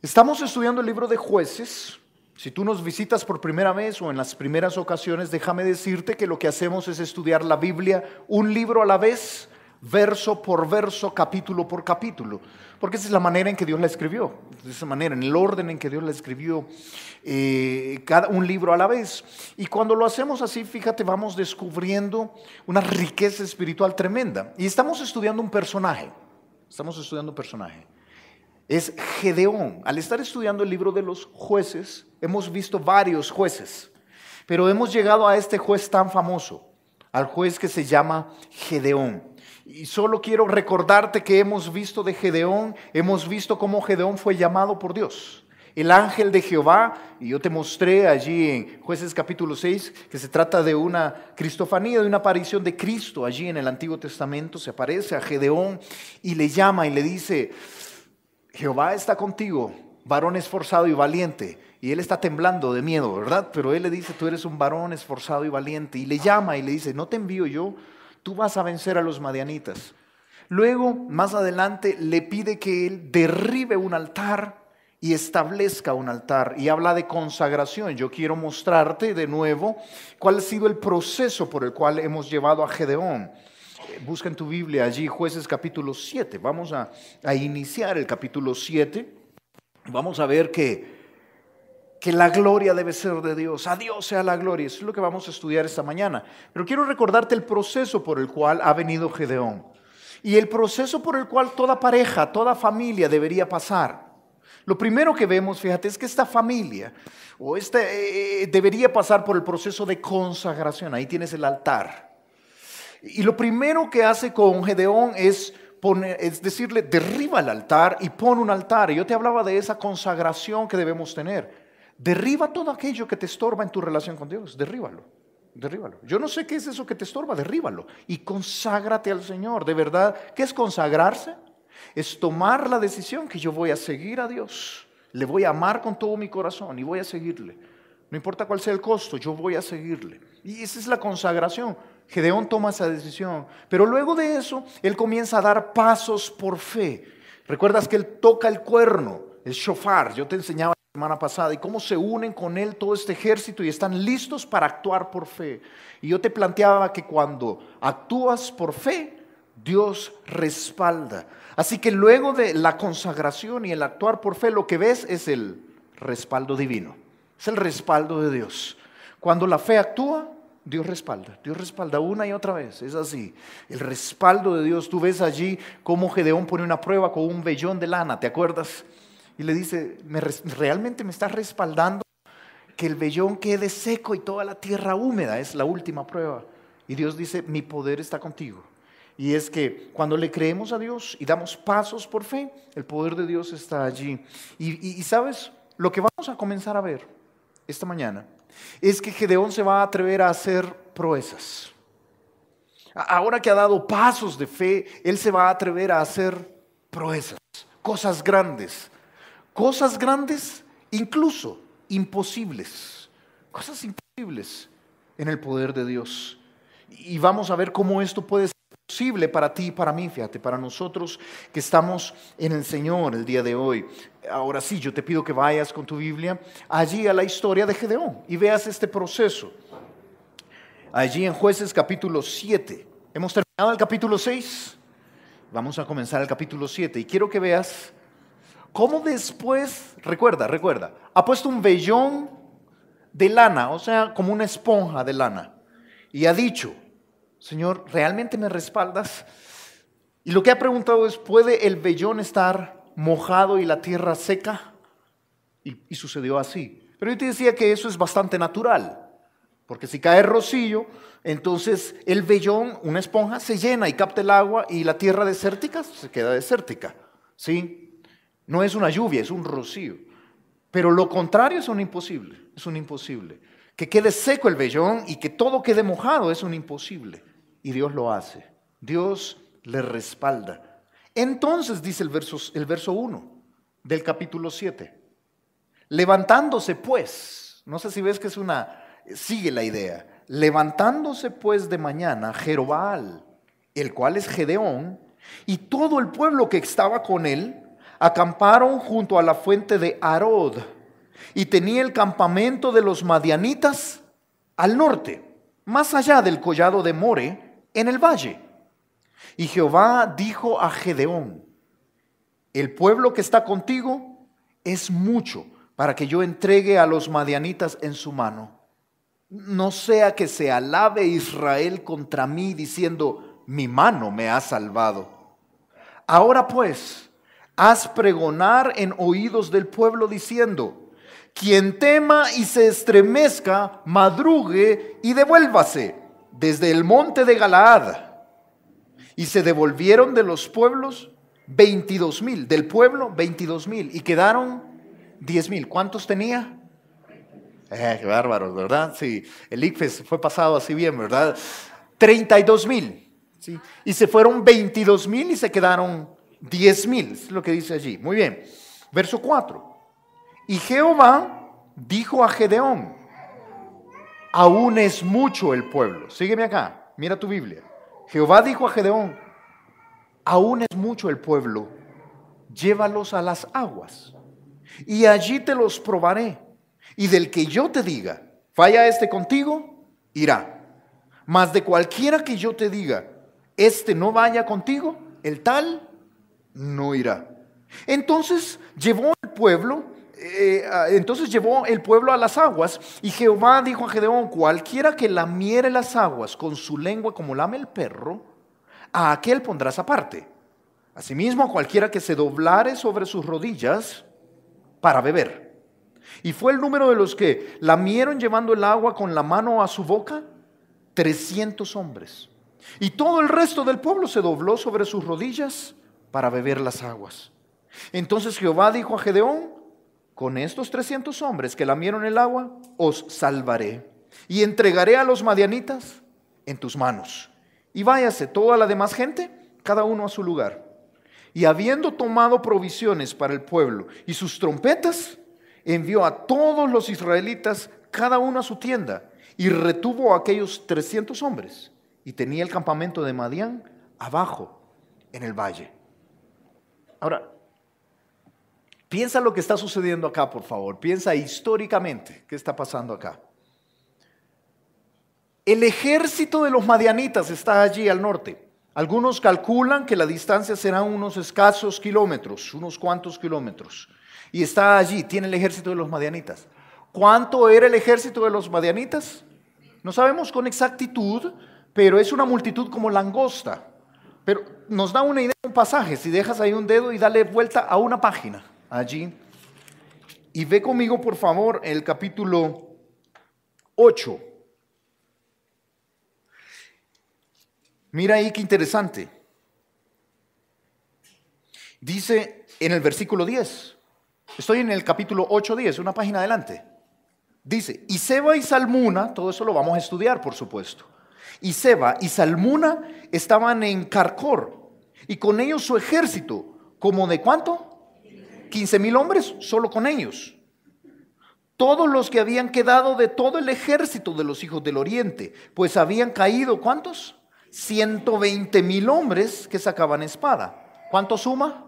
Estamos estudiando el libro de Jueces. Si tú nos visitas por primera vez o en las primeras ocasiones, déjame decirte que lo que hacemos es estudiar la Biblia un libro a la vez, verso por verso, capítulo por capítulo, porque esa es la manera en que Dios la escribió, de esa manera, en el orden en que Dios la escribió, un libro a la vez. Y cuando lo hacemos así, fíjate, vamos descubriendo una riqueza espiritual tremenda. Y estamos estudiando un personaje, es Gedeón. Al estar estudiando el libro de los jueces, hemos visto varios jueces, pero hemos llegado a este juez tan famoso, al juez que se llama Gedeón. Y solo quiero recordarte que hemos visto de Gedeón, hemos visto cómo Gedeón fue llamado por Dios. El ángel de Jehová, y yo te mostré allí en Jueces capítulo 6, que se trata de una cristofanía, de una aparición de Cristo allí en el Antiguo Testamento. Se aparece a Gedeón y le llama y le dice: Jehová está contigo, varón esforzado y valiente. Y él está temblando de miedo, ¿verdad? Pero él le dice: tú eres un varón esforzado y valiente. Y le llama y le dice: no te envío yo, tú vas a vencer a los madianitas. Luego, más adelante, le pide que él derribe un altar y establezca un altar. Y habla de consagración. Yo quiero mostrarte de nuevo cuál ha sido el proceso por el cual hemos llevado a Gedeón. Busca en tu Biblia allí Jueces capítulo 7. Vamos a iniciar el capítulo 7. Vamos a ver que la gloria debe ser de Dios. A Dios sea la gloria. Eso es lo que vamos a estudiar esta mañana. Pero quiero recordarte el proceso por el cual ha venido Gedeón. Y el proceso por el cual toda pareja, toda familia debería pasar. Lo primero que vemos, fíjate, es que esta familia debería pasar por el proceso de consagración. Ahí tienes el altar. Y lo primero que hace con Gedeón es decirle: derriba el altar y pon un altar. Y yo te hablaba de esa consagración que debemos tener. Derriba todo aquello que te estorba en tu relación con Dios. Derríbalo. Yo no sé qué es eso que te estorba, derríbalo. Y conságrate al Señor. De verdad, ¿qué es consagrarse? Es tomar la decisión que yo voy a seguir a Dios. Le voy a amar con todo mi corazón y voy a seguirle. No importa cuál sea el costo, yo voy a seguirle. Y esa es la consagración. Gedeón toma esa decisión, pero luego de eso, él comienza a dar pasos por fe. ¿Recuerdas que él toca el cuerno, el shofar? Yo te enseñaba la semana pasada y cómo se unen con él todo este ejército y están listos para actuar por fe. Y yo te planteaba que cuando actúas por fe, Dios respalda. Así que luego de la consagración y el actuar por fe, lo que ves es el respaldo divino. Es el respaldo de Dios. Cuando la fe actúa, Dios respalda una y otra vez, es así, el respaldo de Dios. Tú ves allí cómo Gedeón pone una prueba con un vellón de lana, ¿te acuerdas? Y le dice: ¿realmente me estás respaldando que el vellón quede seco y toda la tierra húmeda? Es la última prueba. Y Dios dice: mi poder está contigo. Y es que cuando le creemos a Dios y damos pasos por fe, el poder de Dios está allí. Y ¿sabes? Lo que vamos a comenzar a ver esta mañana es que Gedeón se va a atrever a hacer proezas. Ahora que ha dado pasos de fe, él se va a atrever a hacer proezas, cosas grandes, incluso imposibles, cosas imposibles en el poder de Dios. Y vamos a ver cómo esto puede ser posible para ti y para mí, fíjate, para nosotros que estamos en el Señor el día de hoy. Ahora sí, yo te pido que vayas con tu Biblia allí a la historia de Gedeón y veas este proceso. Allí en Jueces capítulo 7. Hemos terminado el capítulo 6. Vamos a comenzar el capítulo 7 y quiero que veas cómo después, recuerda, ha puesto un vellón de lana, o sea, como una esponja de lana, y ha dicho: Señor, ¿realmente me respaldas? Y lo que ha preguntado es: ¿puede el vellón estar mojado y la tierra seca? Y sucedió así. Pero yo te decía que eso es bastante natural, porque si cae rocío, entonces el vellón, una esponja, se llena y capta el agua y la tierra desértica se queda desértica, ¿sí? No es una lluvia, es un rocío. Pero lo contrario es un imposible. Que quede seco el vellón y que todo quede mojado es un imposible. Y Dios lo hace. Dios le respalda. Entonces dice el verso 1 del capítulo 7. Levantándose pues, no sé si ves que sigue la idea. Levantándose pues de mañana Jerobbaal, el cual es Gedeón, y todo el pueblo que estaba con él, acamparon junto a la fuente de Arod, y tenía el campamento de los madianitas al norte, más allá del collado de More, en el valle. Y Jehová dijo a Gedeón: el pueblo que está contigo es mucho para que yo entregue a los madianitas en su mano. No sea que se alabe Israel contra mí diciendo: mi mano me ha salvado. Ahora pues, haz pregonar en oídos del pueblo diciendo: quien tema y se estremezca, madrugue y devuélvase desde el monte de Galaad. Y se devolvieron de los pueblos 22,000, del pueblo 22,000, y quedaron 10,000. ¿Cuántos tenía? Qué bárbaros, ¿verdad? Sí, el ICFES fue pasado así bien, ¿verdad? 32,000. ¿Sí? Y se fueron 22,000 y se quedaron 10,000. Es lo que dice allí. Muy bien. Verso 4. Y Jehová dijo a Gedeón: aún es mucho el pueblo. Sígueme acá, mira tu Biblia. Jehová dijo a Gedeón: aún es mucho el pueblo, llévalos a las aguas, y allí te los probaré. Y del que yo te diga: vaya este contigo, irá. Mas de cualquiera que yo te diga: este no vaya contigo, el tal no irá. Entonces llevó el pueblo a las aguas, y Jehová dijo a Gedeón: cualquiera que lamiere las aguas con su lengua como lame el perro, a aquel pondrás aparte. Asimismo, a cualquiera que se doblare sobre sus rodillas para beber. Y fue el número de los que lamieron llevando el agua con la mano a su boca, 300 hombres. Y todo el resto del pueblo se dobló sobre sus rodillas para beber las aguas. Entonces Jehová dijo a Gedeón: con estos 300 hombres que lamieron el agua, os salvaré, y entregaré a los madianitas en tus manos. Y váyase toda la demás gente, cada uno a su lugar. Y habiendo tomado provisiones para el pueblo y sus trompetas, envió a todos los israelitas, cada uno a su tienda, y retuvo a aquellos 300 hombres, y tenía el campamento de Madián abajo en el valle. Ahora, piensa lo que está sucediendo acá, por favor. Piensa históricamente qué está pasando acá. El ejército de los madianitas está allí al norte. Algunos calculan que la distancia será unos escasos kilómetros, unos cuantos kilómetros. Y está allí, tiene el ejército de los madianitas. ¿Cuánto era el ejército de los madianitas? No sabemos con exactitud, pero es una multitud como langosta. Pero nos da una idea, un pasaje. Si dejas ahí un dedo y dale vuelta a una página allí. Y ve conmigo, por favor, el capítulo 8. Mira ahí qué interesante. Dice en el versículo 10. Estoy en el capítulo 8:10, una página adelante. Dice: y Seba y Salmuna, todo eso lo vamos a estudiar, por supuesto. Y Seba y Salmuna estaban en Carcor, y con ellos su ejército, como de ¿cuánto? 15,000 hombres, solo con ellos. Todos los que habían quedado de todo el ejército de los hijos del oriente, pues habían caído, ¿cuántos? 120,000 hombres que sacaban espada. ¿Cuánto suma?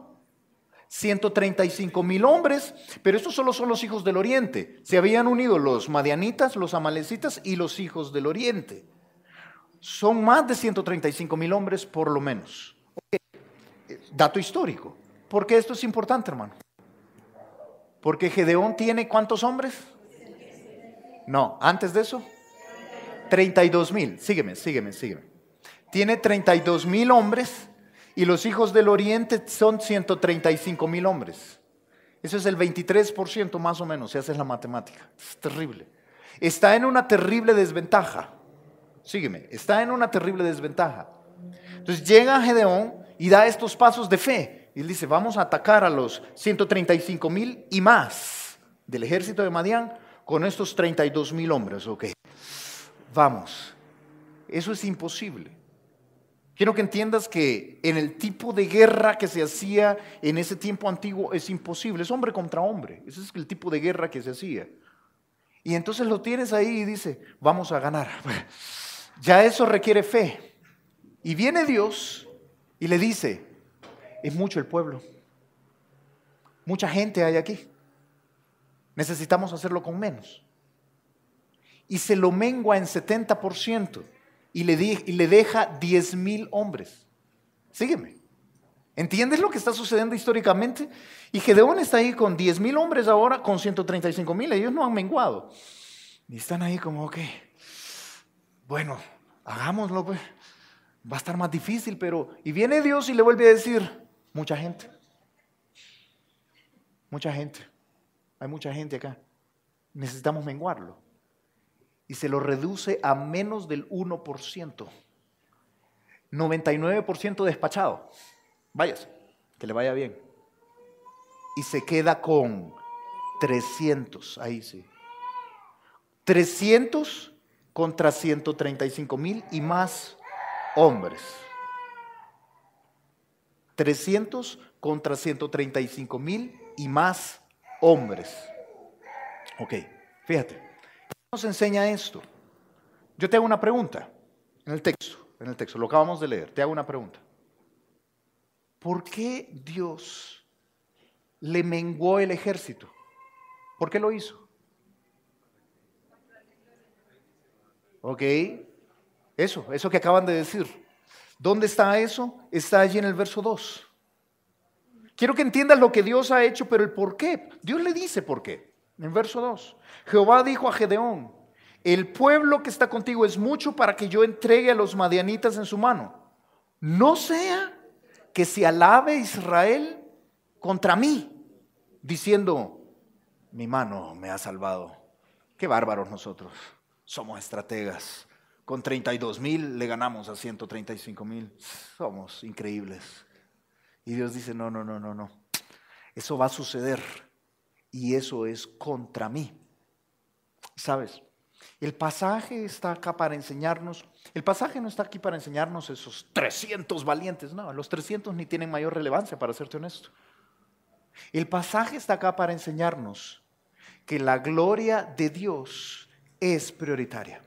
135,000 hombres, pero estos solo son los hijos del oriente. Se habían unido los madianitas, los amalecitas y los hijos del oriente. Son más de 135,000 hombres por lo menos. Okay. Dato histórico. ¿Por qué esto es importante, hermano? Porque Gedeón tiene ¿cuántos hombres? No, antes de eso, 32,000. Sígueme. Tiene 32,000 hombres. Y los hijos del oriente son 135,000 hombres. Eso es el 23% más o menos, si haces la matemática. Es terrible. Está en una terrible desventaja. Sígueme, está en una terrible desventaja. Entonces llega Gedeón y da estos pasos de fe. Y él dice: vamos a atacar a los 135,000 y más del ejército de Madián con estos 32,000 hombres. Ok, vamos. Eso es imposible. Quiero que entiendas que en el tipo de guerra que se hacía en ese tiempo antiguo es imposible, es hombre contra hombre, ese es el tipo de guerra que se hacía. Y entonces lo tienes ahí y dice: vamos a ganar. Ya eso requiere fe. Y viene Dios y le dice: es mucho el pueblo, Mucha gente hay aquí. Necesitamos hacerlo con menos. Y se lo mengua en 70% y le deja 10,000 hombres. Sígueme. ¿Entiendes lo que está sucediendo históricamente? Y Gedeón está ahí con 10,000 hombres ahora, con 135,000. Ellos no han menguado. Y están ahí como, ok, bueno, hagámoslo, pues. Va a estar más difícil, pero... Y viene Dios y le vuelve a decir, mucha gente. Mucha gente. Hay mucha gente acá. Necesitamos menguarlo. Y se lo reduce a menos del 1%. 99% despachado. Váyase, que le vaya bien. Y se queda con 300, ahí sí. 300 contra 135,000 y más hombres. 300 contra 135,000 y más hombres. Ok, fíjate. ¿Qué nos enseña esto? Yo te hago una pregunta en el texto, lo acabamos de leer. Te hago una pregunta. ¿Por qué Dios le menguó el ejército? ¿Por qué lo hizo? Ok, eso que acaban de decir. ¿Dónde está eso? Está allí en el verso 2. Quiero que entiendas lo que Dios ha hecho, pero el por qué. Dios le dice por qué. En verso 2. Jehová dijo a Gedeón, el pueblo que está contigo es mucho para que yo entregue a los madianitas en su mano. No sea que se alabe Israel contra mí, diciendo, mi mano me ha salvado. Qué bárbaros nosotros, somos estrategas. Con 32,000 le ganamos a 135,000. Somos increíbles. Y Dios dice, no. Eso va a suceder y eso es contra mí. ¿Sabes? El pasaje está acá para enseñarnos, el pasaje no está aquí para enseñarnos esos 300 valientes, no, los 300 ni tienen mayor relevancia, para serte honesto. El pasaje está acá para enseñarnos que la gloria de Dios es prioritaria.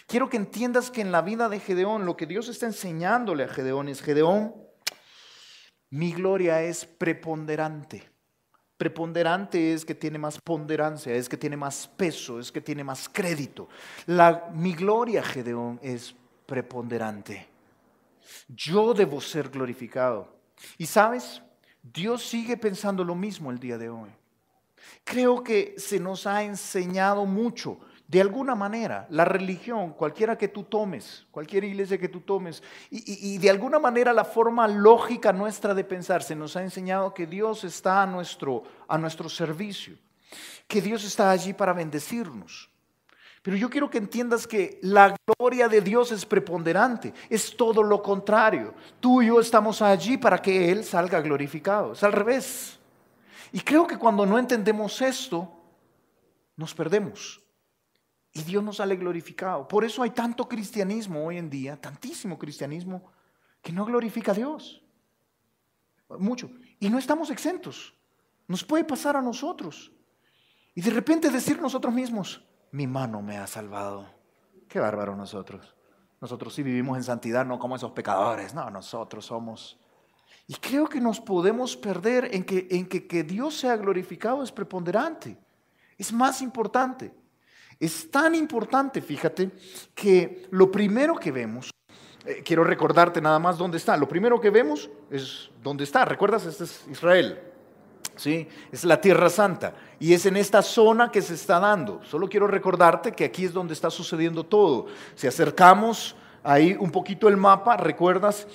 Quiero que entiendas que en la vida de Gedeón, lo que Dios está enseñándole a Gedeón es, Gedeón, mi gloria es preponderante. Preponderante es que tiene más ponderancia, es que tiene más peso, es que tiene más crédito. Mi gloria, Gedeón, es preponderante. Yo debo ser glorificado. Y sabes, Dios sigue pensando lo mismo el día de hoy. Creo que se nos ha enseñado mucho. De alguna manera, la religión, cualquiera que tú tomes, cualquier iglesia que tú tomes, y de alguna manera la forma lógica nuestra de pensar se nos ha enseñado que Dios está a nuestro servicio, que Dios está allí para bendecirnos. Pero yo quiero que entiendas que la gloria de Dios es preponderante, es todo lo contrario. Tú y yo estamos allí para que Él salga glorificado, es al revés. Y creo que cuando no entendemos esto, nos perdemos. Y Dios nos sale glorificado. Por eso hay tanto cristianismo hoy en día, tantísimo cristianismo, que no glorifica a Dios. Mucho. Y no estamos exentos. Nos puede pasar a nosotros. Y de repente decir nosotros mismos, mi mano me ha salvado. Qué bárbaro nosotros. Nosotros sí vivimos en santidad, no como esos pecadores. No, nosotros somos. Y creo que nos podemos perder en que Dios sea glorificado es preponderante. Es más importante. Es tan importante, fíjate, que lo primero que vemos, quiero recordarte nada más dónde está. Lo primero que vemos es dónde está. ¿Recuerdas? Este es Israel. ¿Sí? Es la Tierra Santa. Y es en esta zona que se está dando. Solo quiero recordarte que aquí es donde está sucediendo todo. Si acercamos ahí un poquito el mapa, ¿recuerdas?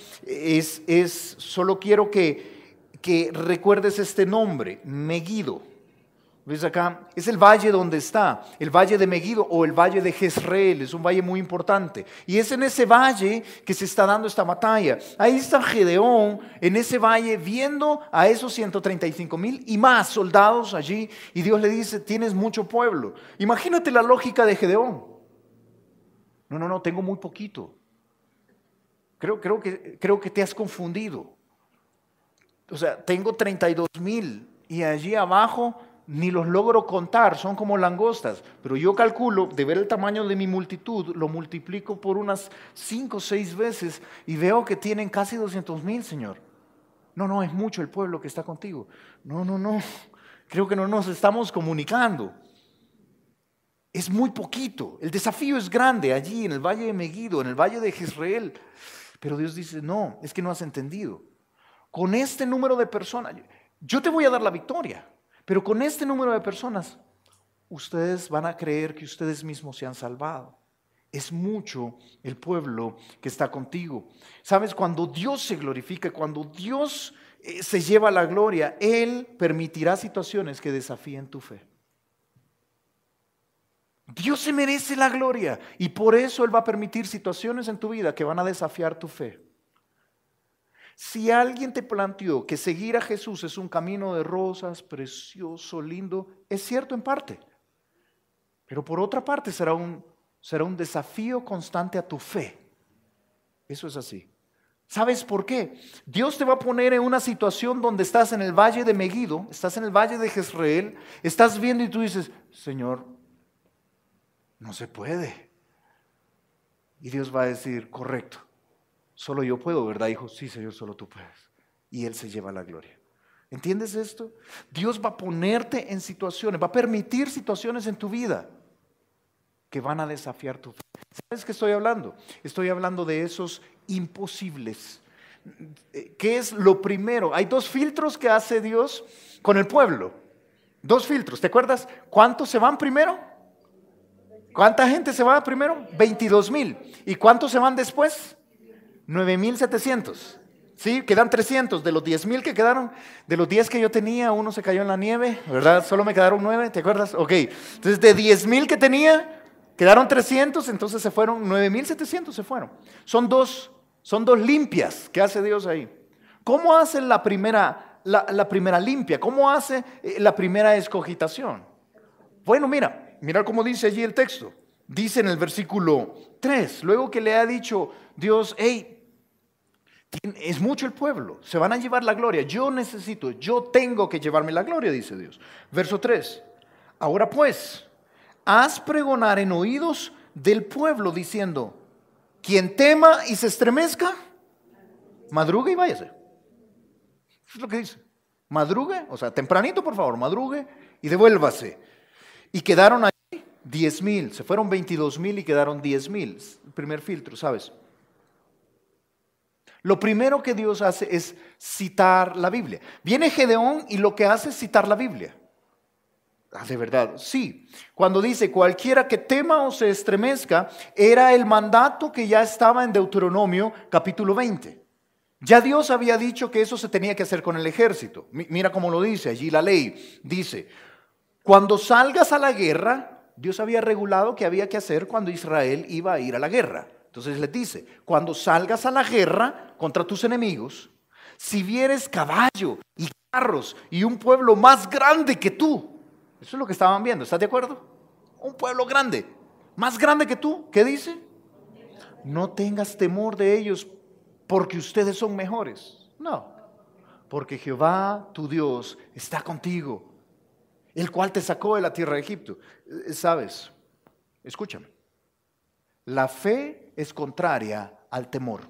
Solo quiero que recuerdes este nombre, Megido. ¿Ves acá? Es el valle donde está, el valle de Megido o el valle de Jezreel, es un valle muy importante. Y es en ese valle que se está dando esta batalla. Ahí está Gedeón en ese valle viendo a esos 135,000 y más soldados allí. Y Dios le dice, tienes mucho pueblo. Imagínate la lógica de Gedeón. No, tengo muy poquito. Creo que te has confundido. O sea, tengo 32,000 y allí abajo ni los logro contar, son como langostas, pero yo calculo, de ver el tamaño de mi multitud, lo multiplico por unas 5 o 6 veces y veo que tienen casi 200,000, Señor. No, no, es mucho el pueblo que está contigo. No, no, no. Creo que no nos estamos comunicando. Es muy poquito. El desafío es grande allí en el valle de Megido, en el valle de Jezreel. Pero Dios dice, no, es que no has entendido. Con este número de personas, yo te voy a dar la victoria, pero con este número de personas, ustedes van a creer que ustedes mismos se han salvado. Es mucho el pueblo que está contigo. Sabes, cuando Dios se glorifica, cuando Dios se lleva la gloria, Él permitirá situaciones que desafíen tu fe. Dios se merece la gloria y por eso Él va a permitir situaciones en tu vida que van a desafiar tu fe. Si alguien te planteó que seguir a Jesús es un camino de rosas, precioso, lindo, es cierto en parte, pero por otra parte será un desafío constante a tu fe. Eso es así. ¿Sabes por qué? Dios te va a poner en una situación donde estás en el valle de Megido, estás en el valle de Jezreel, estás viendo y tú dices, Señor, no se puede. Y Dios va a decir, correcto, solo yo puedo, ¿verdad, hijo? Sí, Señor, solo tú puedes. Y Él se lleva la gloria. ¿Entiendes esto? Dios va a ponerte en situaciones, va a permitir situaciones en tu vida que van a desafiar tu fe. ¿Sabes qué estoy hablando? Estoy hablando de esos imposibles. ¿Qué es lo primero? Hay dos filtros que hace Dios con el pueblo. Dos filtros, ¿te acuerdas? ¿Cuántos se van primero? ¿Cuánta gente se va primero? 22,000. ¿Y cuántos se van después? 9,700. ¿Sí? Quedan 300. De los 10,000 que quedaron, de los 10 que yo tenía, uno se cayó en la nieve, ¿verdad? Solo me quedaron 9, ¿te acuerdas? Ok. Entonces de 10,000 que tenía, quedaron 300, entonces se fueron 9,700 se fueron. Son dos limpias que hace Dios ahí. ¿Cómo hace la primera limpia? ¿Cómo hace la primera escogitación? Bueno, mira cómo dice allí el texto. Dice en el versículo 3, luego que le ha dicho Dios, hey, es mucho el pueblo, se van a llevar la gloria, yo tengo que llevarme la gloria, dice Dios. Verso 3, ahora pues, haz pregonar en oídos del pueblo diciendo, quien tema y se estremezca, madrugue y váyase. Eso es lo que dice. Madrugue, o sea, tempranito por favor, madrugue y devuélvase. Y quedaron ahí 10,000, se fueron 22,000 y quedaron 10,000. El primer filtro, ¿sabes? Lo primero que Dios hace es citar la Biblia. Viene Gedeón y lo que hace es citar la Biblia. De verdad, sí. Cuando dice cualquiera que tema o se estremezca, era el mandato que ya estaba en Deuteronomio capítulo 20. Ya Dios había dicho que eso se tenía que hacer con el ejército. Mira cómo lo dice allí la ley. Dice, cuando salgas a la guerra, Dios había regulado que había que hacer cuando Israel iba a ir a la guerra. Entonces les dice, cuando salgas a la guerra contra tus enemigos, si vieres caballo y carros y un pueblo más grande que tú, eso es lo que estaban viendo, ¿estás de acuerdo? Un pueblo grande, más grande que tú, ¿qué dice? No tengas temor de ellos porque ustedes son mejores. No, porque Jehová tu Dios está contigo, el cual te sacó de la tierra de Egipto. ¿Sabes? Escúchame. La fe es contraria al temor.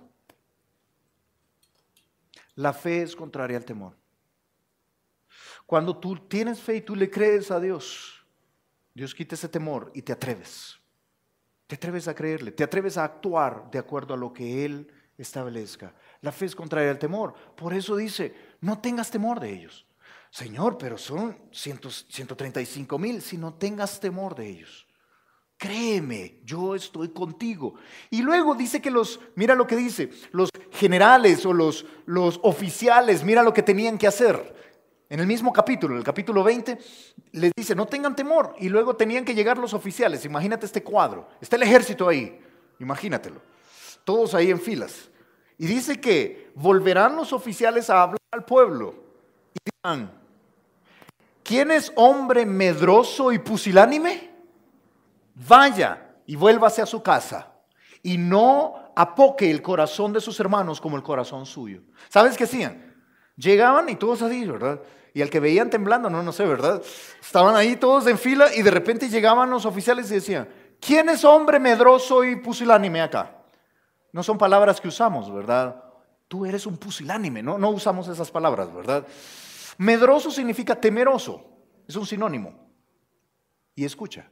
La fe es contraria al temor. Cuando tú tienes fe y tú le crees a Dios, Dios quita ese temor y te atreves. Te atreves a creerle, te atreves a actuar de acuerdo a lo que Él establezca. La fe es contraria al temor. Por eso dice, no tengas temor de ellos. Señor, pero son 135,000, si no tengas temor de ellos. Créeme, yo estoy contigo. Y luego dice que mira lo que dice, los generales o los oficiales, mira lo que tenían que hacer. En el mismo capítulo, en el capítulo 20, les dice, no tengan temor. Y luego tenían que llegar los oficiales. Imagínate este cuadro. Está el ejército ahí. Imagínatelo. Todos ahí en filas. Y dice que volverán los oficiales a hablar al pueblo. Y dirán, ¿quién es hombre medroso y pusilánime? Vaya y vuélvase a su casa. Y no apoque el corazón de sus hermanos como el corazón suyo. ¿Sabes qué hacían? Llegaban y todos así, ¿verdad? Y al que veían temblando, no sé, ¿verdad? Estaban ahí todos en fila y de repente llegaban los oficiales y decían, ¿quién es hombre medroso y pusilánime acá? No son palabras que usamos, ¿verdad? Tú eres un pusilánime, ¿no? No usamos esas palabras, ¿verdad? Medroso significa temeroso, es un sinónimo. Y escucha,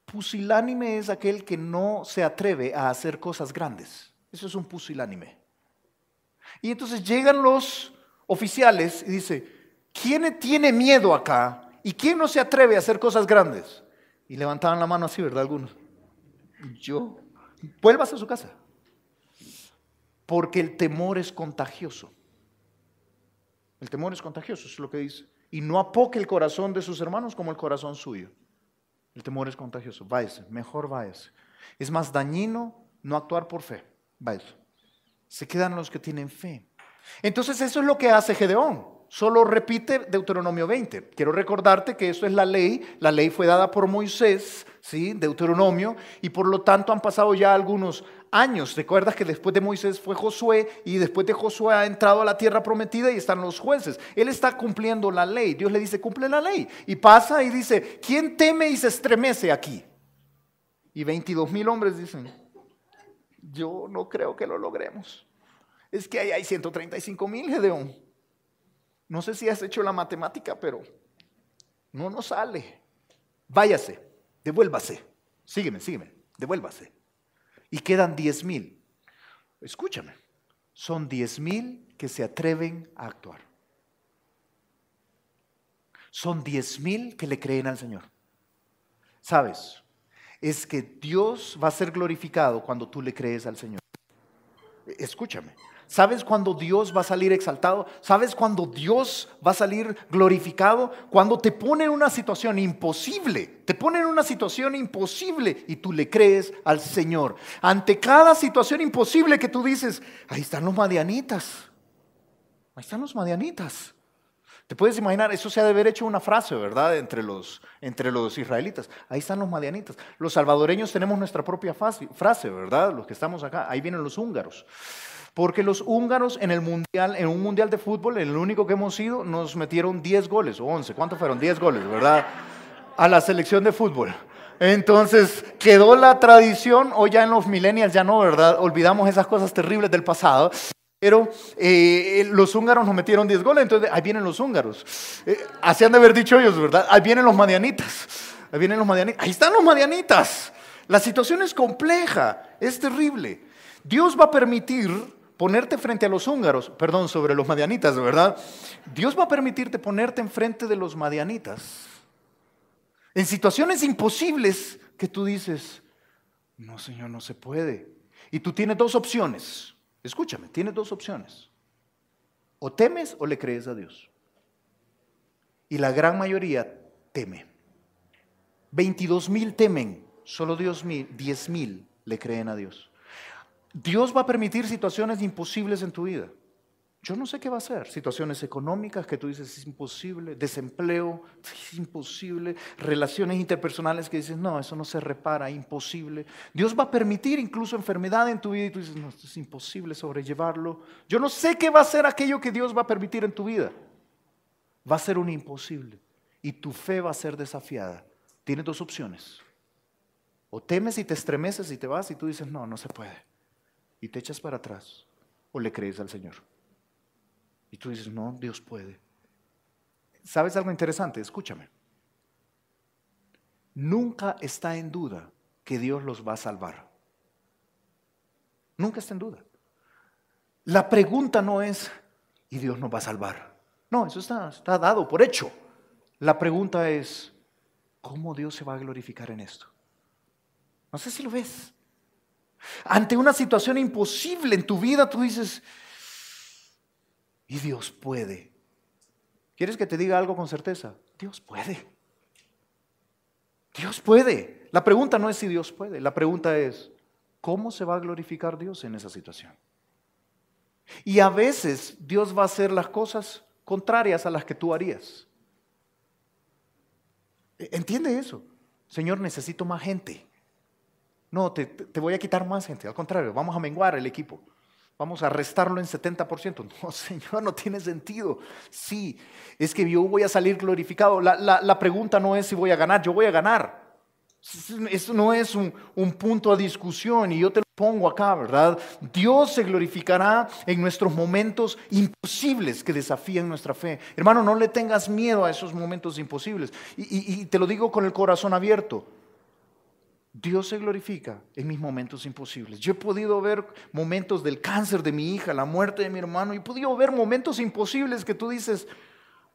pusilánime es aquel que no se atreve a hacer cosas grandes. Eso es un pusilánime. Y entonces llegan los oficiales y dice, ¿quién tiene miedo acá? ¿Y quién no se atreve a hacer cosas grandes? Y levantaban la mano así, ¿verdad? Algunos. Yo. Vuélvase a su casa. Porque el temor es contagioso. El temor es contagioso, es lo que dice. Y no apoque el corazón de sus hermanos como el corazón suyo. El temor es contagioso. Váyase, mejor váyase. Es más dañino no actuar por fe. Váyase. Se quedan los que tienen fe. Entonces eso es lo que hace Gedeón. Solo repite Deuteronomio 20. Quiero recordarte que eso es la ley. La ley fue dada por Moisés, ¿sí? Deuteronomio, y por lo tanto han pasado ya algunos años. ¿Recuerdas que después de Moisés fue Josué y después de Josué ha entrado a la tierra prometida y están los jueces? Él está cumpliendo la ley. Dios le dice, cumple la ley. Y pasa y dice, ¿quién teme y se estremece aquí? Y 22,000 hombres dicen, yo no creo que lo logremos. Es que ahí hay 135,000, Gedeón. No sé si has hecho la matemática, pero no nos sale. Váyase, devuélvase. Sígueme, devuélvase. Y quedan 10,000. Escúchame, son 10,000 que se atreven a actuar. Son 10,000 que le creen al Señor. ¿Sabes? Es que Dios va a ser glorificado cuando tú le crees al Señor. Escúchame. ¿Sabes cuándo Dios va a salir exaltado? ¿Sabes cuándo Dios va a salir glorificado? Cuando te pone en una situación imposible. Te pone en una situación imposible y tú le crees al Señor. Ante cada situación imposible que tú dices, ahí están los madianitas. Ahí están los madianitas. Te puedes imaginar, eso se ha de haber hecho una frase, ¿verdad? Entre los israelitas. Ahí están los madianitas. Los salvadoreños tenemos nuestra propia frase, ¿verdad? Los que estamos acá. Ahí vienen los húngaros. Porque los húngaros en un mundial de fútbol, en el único que hemos ido, nos metieron 10 goles o 11. ¿Cuántos fueron? 10 goles, ¿verdad? A la selección de fútbol. Entonces quedó la tradición, hoy ya en los millennials ya no, ¿verdad? Olvidamos esas cosas terribles del pasado. Pero los húngaros nos metieron 10 goles, entonces ahí vienen los húngaros. Así han de haber dicho ellos, ¿verdad? Ahí vienen los madianitas. Ahí vienen los madianitas. Ahí están los madianitas. La situación es compleja, es terrible. Dios va a permitir ponerte frente a los húngaros, perdón, sobre los madianitas, ¿verdad? Dios va a permitirte ponerte enfrente de los madianitas en situaciones imposibles que tú dices, no, Señor, no se puede. Y tú tienes dos opciones. Escúchame, tienes dos opciones. O temes o le crees a Dios. Y la gran mayoría teme. 22,000 temen, solo 10,000 le creen a Dios. Dios va a permitir situaciones imposibles en tu vida. Yo no sé qué va a hacer. Situaciones económicas que tú dices es imposible, desempleo, es imposible, relaciones interpersonales que dices no, eso no se repara, imposible. Dios va a permitir incluso enfermedad en tu vida y tú dices no, esto es imposible sobrellevarlo. Yo no sé qué va a ser aquello que Dios va a permitir en tu vida. Va a ser un imposible y tu fe va a ser desafiada. Tienes dos opciones. O temes y te estremeces y te vas y tú dices no, no se puede. Y te echas para atrás o le crees al Señor. Y tú dices, no, Dios puede. ¿Sabes algo interesante? Escúchame. Nunca está en duda que Dios los va a salvar. Nunca está en duda. La pregunta no es, ¿y Dios nos va a salvar? No, eso está dado por hecho. La pregunta es, ¿cómo Dios se va a glorificar en esto? No sé si lo ves. Ante una situación imposible en tu vida, tú dices, y Dios puede. ¿Quieres que te diga algo con certeza? Dios puede. Dios puede. La pregunta no es si Dios puede, la pregunta es, ¿cómo se va a glorificar Dios en esa situación? Y a veces Dios va a hacer las cosas contrarias a las que tú harías. ¿Entiende eso? Señor, necesito más gente. No, te voy a quitar más gente. Al contrario, vamos a menguar el equipo. Vamos a restarlo en 70%. No, Señor, no tiene sentido. Sí, es que yo voy a salir glorificado. La pregunta no es si voy a ganar, yo voy a ganar. Esto no es un punto a discusión y yo te lo pongo acá, ¿verdad? Dios se glorificará en nuestros momentos imposibles que desafían nuestra fe. Hermano, no le tengas miedo a esos momentos imposibles. Y te lo digo con el corazón abierto. Dios se glorifica en mis momentos imposibles. Yo he podido ver momentos del cáncer de mi hija, la muerte de mi hermano, y he podido ver momentos imposibles que tú dices,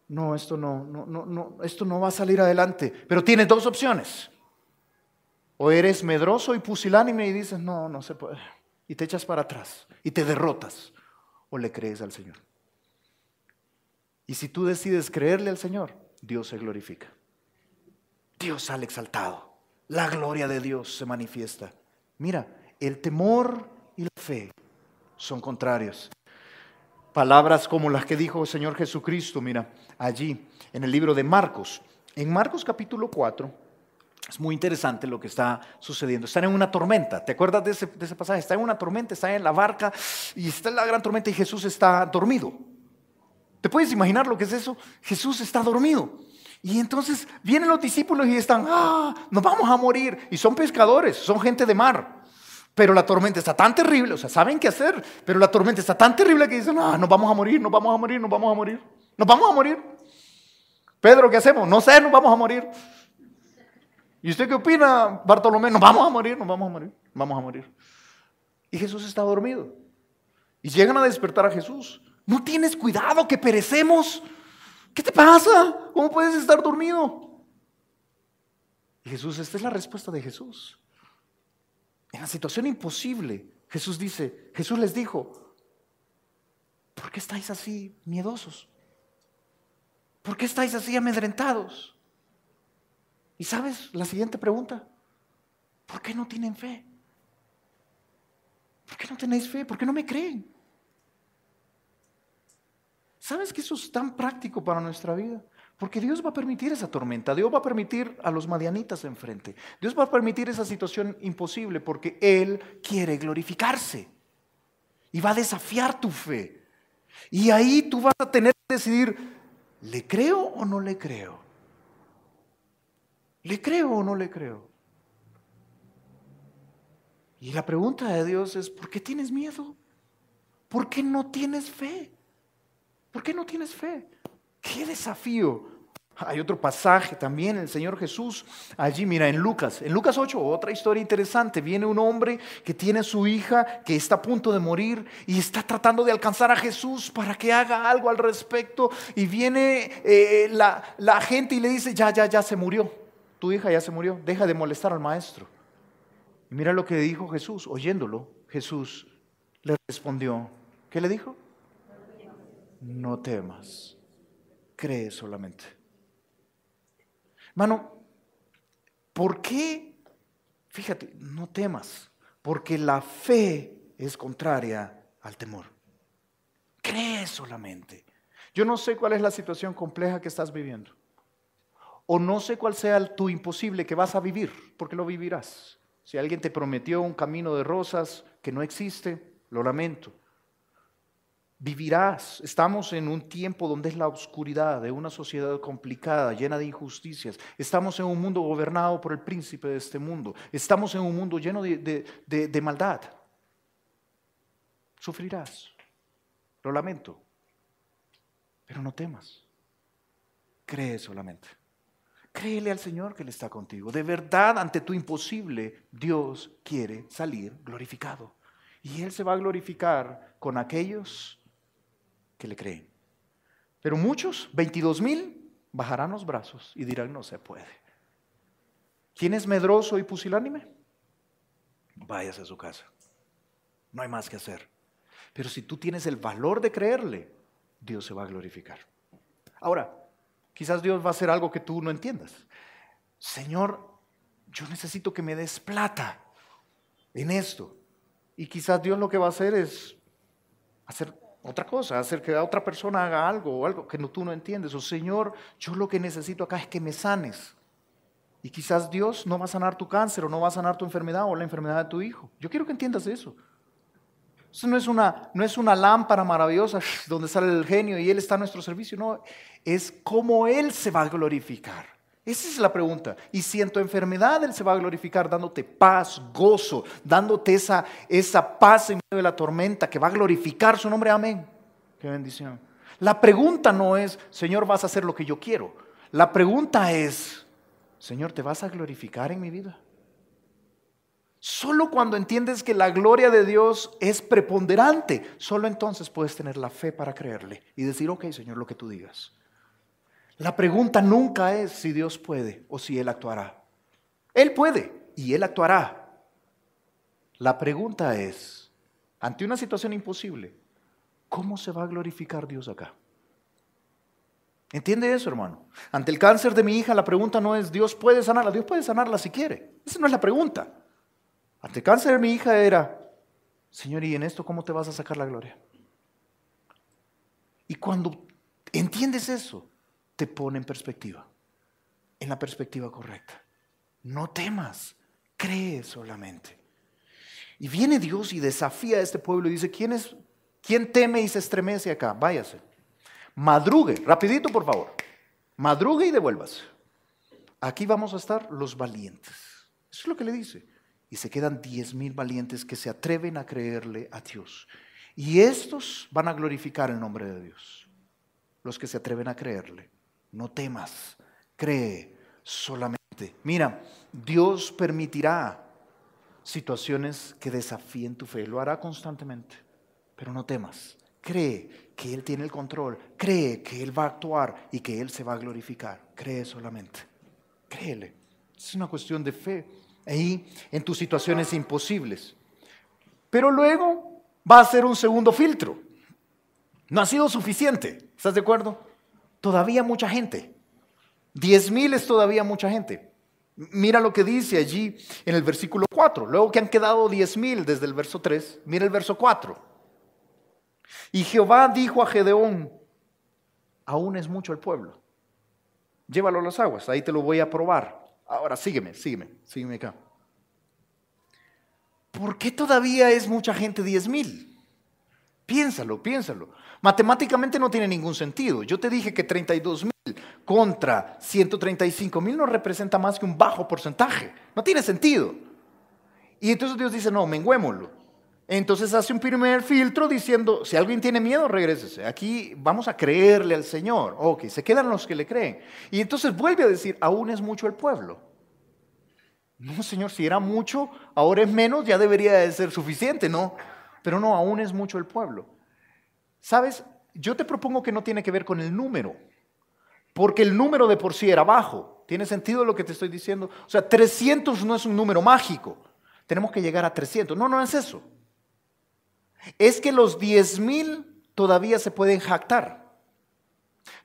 no, esto no va a salir adelante. Pero tienes dos opciones. O eres medroso y pusilánime y dices, no se puede. Y te echas para atrás y te derrotas. O le crees al Señor. Y si tú decides creerle al Señor, Dios se glorifica. Dios sale exaltado. La gloria de Dios se manifiesta. Mira, el temor y la fe son contrarios. Palabras como las que dijo el Señor Jesucristo, mira, allí en el libro de Marcos. En Marcos capítulo 4. Es muy interesante lo que está sucediendo. Están en una tormenta. ¿Te acuerdas de ese pasaje? Está en una tormenta, está en la barca y está en la gran tormenta y Jesús está dormido. ¿Te puedes imaginar lo que es eso? Jesús está dormido. Y entonces vienen los discípulos y están, nos vamos a morir. Y son pescadores, son gente de mar. Pero la tormenta está tan terrible, o sea, saben qué hacer, pero la tormenta está tan terrible que dicen, nos vamos a morir, nos vamos a morir, nos vamos a morir. Nos vamos a morir. Pedro, ¿qué hacemos? No sé, nos vamos a morir. ¿Y usted qué opina, Bartolomé? Nos vamos a morir, nos vamos a morir, vamos a morir. Y Jesús está dormido. Y llegan a despertar a Jesús. ¿No tienes cuidado que perecemos? ¿Qué te pasa? ¿Cómo puedes estar dormido? Y Jesús, esta es la respuesta de Jesús. En la situación imposible, Jesús les dijo, ¿por qué estáis así miedosos? ¿Por qué estáis así amedrentados? ¿Y sabes la siguiente pregunta? ¿Por qué no tienen fe? ¿Por qué no tenéis fe? ¿Por qué no me creen? ¿Sabes que eso es tan práctico para nuestra vida? Porque Dios va a permitir esa tormenta, Dios va a permitir a los madianitas enfrente, Dios va a permitir esa situación imposible porque Él quiere glorificarse y va a desafiar tu fe. Y ahí tú vas a tener que decidir, ¿le creo o no le creo? ¿Le creo o no le creo? Y la pregunta de Dios es, ¿por qué tienes miedo? ¿Por qué no tienes fe? ¿Por qué no tienes fe? ¡Qué desafío! Hay otro pasaje también, el Señor Jesús, allí mira en Lucas 8, otra historia interesante. Viene un hombre que tiene a su hija que está a punto de morir y está tratando de alcanzar a Jesús para que haga algo al respecto. Y viene la gente y le dice, ya se murió. Tu hija ya se murió, deja de molestar al maestro. Y mira lo que dijo Jesús, oyéndolo, Jesús le respondió, ¿qué le dijo? No temas, cree solamente. Hermano, ¿por qué? Fíjate, no temas, porque la fe es contraria al temor. Cree solamente. Yo no sé cuál es la situación compleja que estás viviendo. O no sé cuál sea tu imposible que vas a vivir, porque lo vivirás. Si alguien te prometió un camino de rosas que no existe, lo lamento. Vivirás. Estamos en un tiempo donde es la oscuridad de una sociedad complicada, llena de injusticias. Estamos en un mundo gobernado por el príncipe de este mundo. Estamos en un mundo lleno de maldad. Sufrirás. Lo lamento. Pero no temas. Cree solamente. Créele al Señor que Él está contigo. De verdad, ante tu imposible, Dios quiere salir glorificado. Y Él se va a glorificar con aquellos que le creen. Pero muchos, 22,000, bajarán los brazos y dirán, no se puede. ¿Quién es medroso y pusilánime? Váyase a su casa. No hay más que hacer. Pero si tú tienes el valor de creerle, Dios se va a glorificar. Ahora, quizás Dios va a hacer algo que tú no entiendas. Señor, yo necesito que me des plata en esto. Y quizás Dios lo que va a hacer es hacer otra cosa, hacer que otra persona haga algo o algo que tú no entiendes. O Señor, yo lo que necesito acá es que me sanes. Y quizás Dios no va a sanar tu cáncer o no va a sanar tu enfermedad o la enfermedad de tu hijo. Yo quiero que entiendas eso. Eso no es una lámpara maravillosa donde sale el genio y Él está a nuestro servicio. No, es cómo Él se va a glorificar. Esa es la pregunta. Y si en tu enfermedad Él se va a glorificar dándote paz, gozo, dándote esa paz en medio de la tormenta que va a glorificar su nombre, amén. Qué bendición. La pregunta no es, Señor, vas a hacer lo que yo quiero. La pregunta es, Señor, ¿te vas a glorificar en mi vida? Solo cuando entiendes que la gloria de Dios es preponderante, solo entonces puedes tener la fe para creerle y decir, ok, Señor, lo que tú digas. La pregunta nunca es si Dios puede o si Él actuará. Él puede y Él actuará. La pregunta es, ante una situación imposible, ¿cómo se va a glorificar Dios acá? ¿Entiende eso, hermano? Ante el cáncer de mi hija, la pregunta no es, Dios puede sanarla. Dios puede sanarla si quiere. Esa no es la pregunta. Ante el cáncer de mi hija era, Señor, ¿y en esto cómo te vas a sacar la gloria? Y cuando entiendes eso, te pone en perspectiva, en la perspectiva correcta. No temas, cree solamente. Y viene Dios y desafía a este pueblo y dice, ¿quién teme y se estremece acá? Váyase. Madrugue, rapidito por favor. Madrugue y devuélvase. Aquí vamos a estar los valientes. Eso es lo que le dice. Y se quedan 10,000 valientes que se atreven a creerle a Dios. Y estos van a glorificar el nombre de Dios. Los que se atreven a creerle. No temas, cree solamente. Mira, Dios permitirá situaciones que desafíen tu fe. Lo hará constantemente. Pero no temas. Cree que Él tiene el control. Cree que Él va a actuar y que Él se va a glorificar. Cree solamente. Créele. Es una cuestión de fe. Ahí en tus situaciones imposibles. Pero luego va a ser un segundo filtro. No ha sido suficiente. ¿Estás de acuerdo? Todavía mucha gente. 10,000 es todavía mucha gente. Mira lo que dice allí en el versículo 4. Luego que han quedado 10,000 desde el verso 3, mira el verso 4. Y Jehová dijo a Gedeón, aún es mucho el pueblo. Llévalo a las aguas, ahí te lo voy a probar. Ahora sígueme acá. ¿Por qué todavía es mucha gente 10,000? Piénsalo. Matemáticamente no tiene ningún sentido. Yo te dije que 32,000 contra 135,000 no representa más que un bajo porcentaje. No tiene sentido. Y entonces Dios dice, no, menguémoslo. Entonces hace un primer filtro diciendo, si alguien tiene miedo, regrésese. Aquí vamos a creerle al Señor. Ok, se quedan los que le creen. Y entonces vuelve a decir, aún es mucho el pueblo. No, Señor, si era mucho, ahora es menos, ya debería de ser suficiente, ¿no? Pero no, aún es mucho el pueblo. ¿Sabes? Yo te propongo que no tiene que ver con el número, porque el número de por sí era bajo. ¿Tiene sentido lo que te estoy diciendo? O sea, 300 no es un número mágico. Tenemos que llegar a 300. No es eso. Es que los 10,000 todavía se pueden jactar.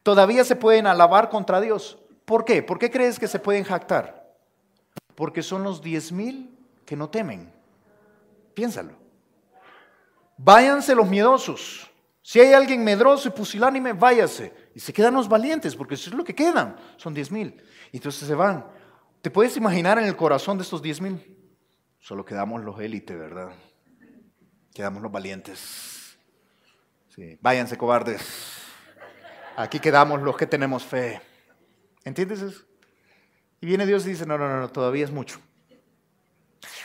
Todavía se pueden alabar contra Dios. ¿Por qué? ¿Por qué crees que se pueden jactar? Porque son los 10,000 que no temen. Piénsalo. Váyanse los miedosos. Si hay alguien medroso y pusilánime, váyase. Y se quedan los valientes, porque eso es lo que quedan. Son 10,000. Y entonces se van. ¿Te puedes imaginar en el corazón de estos 10,000? Solo quedamos los élites, ¿verdad? Quedamos los valientes. Sí. Váyanse, cobardes. Aquí quedamos los que tenemos fe. ¿Entiendes eso? Y viene Dios y dice, no, todavía es mucho.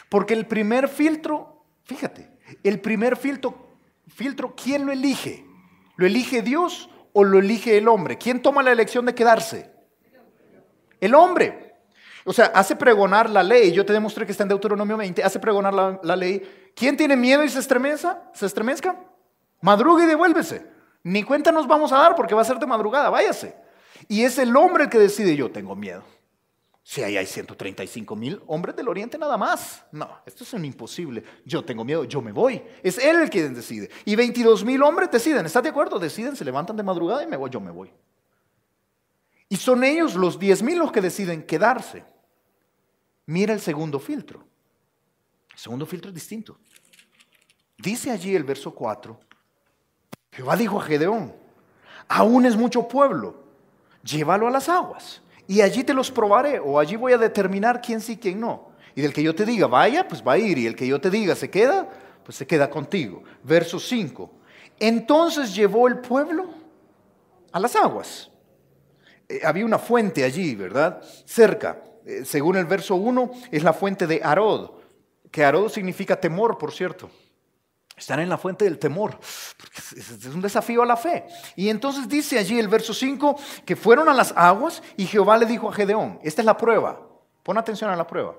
Porque el primer filtro, fíjate, el primer filtro, ¿quién lo elige? ¿Lo elige Dios o lo elige el hombre? ¿Quién toma la elección de quedarse? El hombre. O sea, hace pregonar la ley. Yo te demostré que está en Deuteronomio 20. Hace pregonar la ley. ¿Quién tiene miedo y se estremezca? Madrugue y devuélvese. Ni cuenta nos vamos a dar porque va a ser de madrugada. Váyase. Y es el hombre el que decide, yo tengo miedo. Si ahí hay 135,000 hombres del oriente nada más. No, esto es un imposible. Yo tengo miedo, yo me voy. Es él el que decide. Y 22,000 hombres deciden. ¿Estás de acuerdo? Deciden, se levantan de madrugada y me voy, yo me voy. Y son ellos los 10,000 los que deciden quedarse. Mira el segundo filtro. El segundo filtro es distinto. Dice allí el verso 4. Jehová dijo a Gedeón, aún es mucho pueblo, llévalo a las aguas. Y allí te los probaré, o allí voy a determinar quién sí, quién no. Y del que yo te diga, vaya, pues va a ir. Y el que yo te diga, se queda, pues se queda contigo. Verso 5. Entonces llevó el pueblo a las aguas. había una fuente allí, ¿verdad? Cerca. Según el verso 1, es la fuente de Arod, que Arod significa temor, por cierto. Están en la fuente del temor, porque es un desafío a la fe. Y entonces dice allí el verso 5, que fueron a las aguas y Jehová le dijo a Gedeón, esta es la prueba, pon atención a la prueba.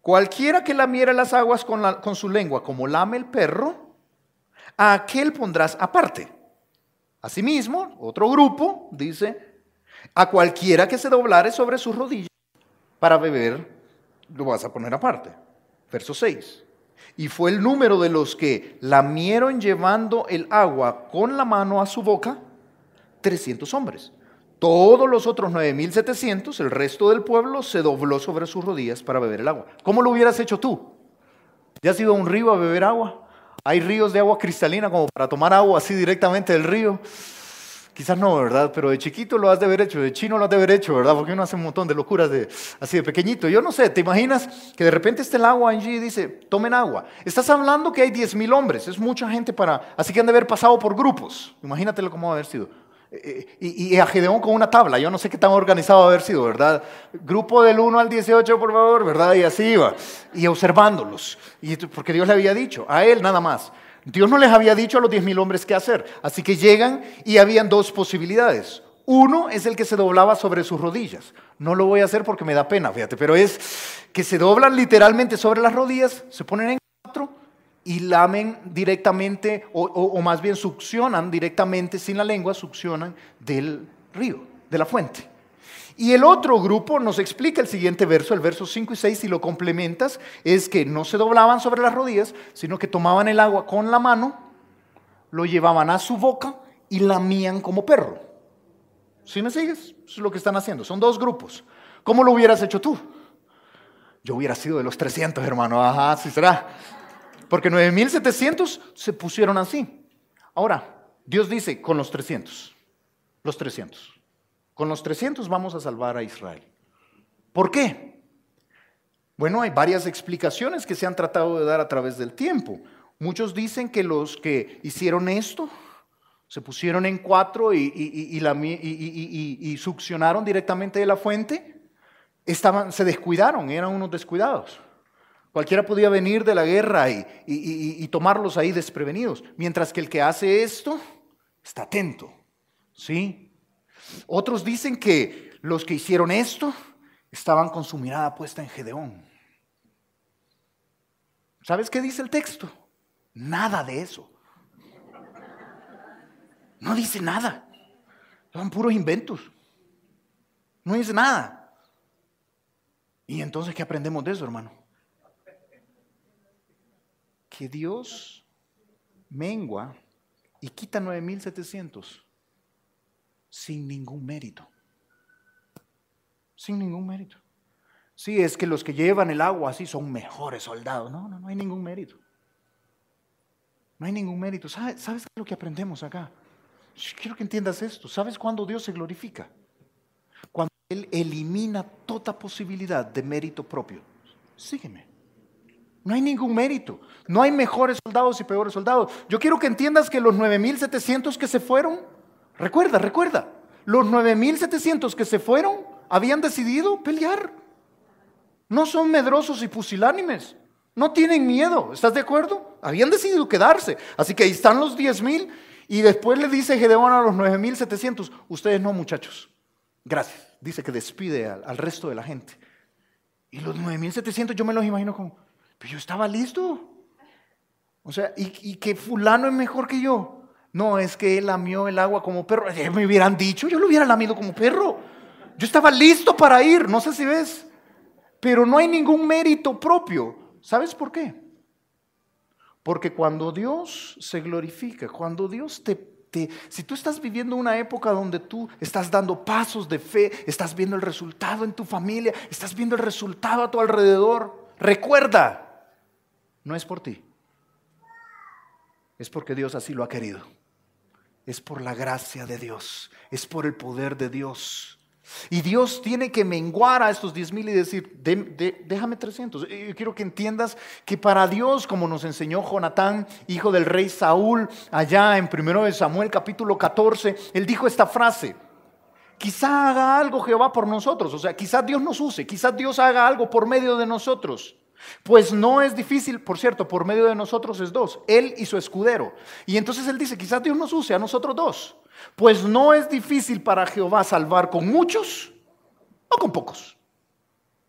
Cualquiera que lamiera las aguas con su lengua, como lame el perro, a aquel pondrás aparte. Asimismo, otro grupo dice, a cualquiera que se doblare sobre sus rodillas para beber, lo vas a poner aparte. Verso 6. Y fue el número de los que lamieron llevando el agua con la mano a su boca, 300 hombres. Todos los otros 9,700, el resto del pueblo, se dobló sobre sus rodillas para beber el agua. ¿Cómo lo hubieras hecho tú? ¿Ya has ido a un río a beber agua? ¿Hay ríos de agua cristalina como para tomar agua así directamente del río? Quizás no, ¿verdad? Pero de chiquito lo has de haber hecho, de chino lo has de haber hecho, ¿verdad? Porque uno hace un montón de locuras así de pequeñito. Yo no sé, ¿te imaginas que de repente está el agua allí y dice, tomen agua? Estás hablando que hay 10,000 hombres, es mucha gente así que han de haber pasado por grupos. Imagínatelo cómo va a haber sido. Y a Gedeón con una tabla, yo no sé qué tan organizado va a haber sido, ¿verdad? Grupo del 1 al 18, por favor, ¿verdad? Y así iba, y observándolos, porque Dios le había dicho, a él nada más. Dios no les había dicho a los 10,000 hombres qué hacer, así que llegan y habían dos posibilidades. Uno es el que se doblaba sobre sus rodillas. No lo voy a hacer porque me da pena, fíjate, pero es que se doblan literalmente sobre las rodillas, se ponen en cuatro y lamen directamente, o más bien succionan directamente, sin la lengua, succionan del río, de la fuente. Y el otro grupo nos explica el siguiente verso, el verso 5 y 6, si lo complementas, es que no se doblaban sobre las rodillas, sino que tomaban el agua con la mano, lo llevaban a su boca y lamían como perro. ¿Sí me sigues? Eso es lo que están haciendo. Son dos grupos. ¿Cómo lo hubieras hecho tú? Yo hubiera sido de los 300, hermano. Ajá, sí será. Porque 9,700 se pusieron así. Ahora, Dios dice, con los 300. Los 300. Con los 300 vamos a salvar a Israel. ¿Por qué? Bueno, hay varias explicaciones que se han tratado de dar a través del tiempo. Muchos dicen que los que hicieron esto se pusieron en cuatro y succionaron directamente de la fuente, se descuidaron, eran unos descuidados. Cualquiera podía venir de la guerra y tomarlos ahí desprevenidos, mientras que el que hace esto está atento, ¿sí? Otros dicen que los que hicieron esto estaban con su mirada puesta en Gedeón. ¿Sabes qué dice el texto? Nada de eso. No dice nada. Son puros inventos. No dice nada. ¿Y entonces qué aprendemos de eso, hermano? Que Dios mengua y quita 9,700 sin ningún mérito. Sin ningún mérito. Sí, es que los que llevan el agua así son mejores soldados. No hay ningún mérito. No hay ningún mérito. ¿Sabes qué es lo que aprendemos acá? Quiero que entiendas esto. ¿Sabes cuándo Dios se glorifica? Cuando Él elimina toda posibilidad de mérito propio. Sígueme. No hay ningún mérito. No hay mejores soldados y peores soldados. Yo quiero que entiendas que los 9,700 que se fueron, recuerda, los 9,700 que se fueron habían decidido pelear. No son medrosos y pusilánimes. No tienen miedo. ¿Estás de acuerdo? Habían decidido quedarse. Así que ahí están los 10,000 y después le dice Gedeón a los 9,700, ustedes no, muchachos. Gracias. Dice que despide al resto de la gente. Y los 9,700 yo me los imagino como, pero yo estaba listo. O sea, y que fulano es mejor que yo. No, es que él lamió el agua como perro. Me hubieran dicho, yo lo hubiera lamido como perro. Yo estaba listo para ir, no sé si ves. Pero no hay ningún mérito propio. ¿Sabes por qué? Porque cuando Dios se glorifica, cuando Dios si tú estás viviendo una época donde tú estás dando pasos de fe, estás viendo el resultado en tu familia, estás viendo el resultado a tu alrededor, recuerda, no es por ti, es porque Dios así lo ha querido. Es por la gracia de Dios, es por el poder de Dios. Y Dios tiene que menguar a estos 10,000 y decir, déjame 300. Yo quiero que entiendas que para Dios, como nos enseñó Jonatán, hijo del rey Saúl, allá en 1 Samuel capítulo 14, él dijo esta frase: Quizá haga algo Jehová por nosotros, o sea, quizás Dios nos use, quizás Dios haga algo por medio de nosotros. Pues no es difícil, por cierto, por medio de nosotros es dos, Él y su escudero. Y entonces Él dice, quizás Dios nos use a nosotros dos. Pues no es difícil para Jehová salvar con muchos o con pocos.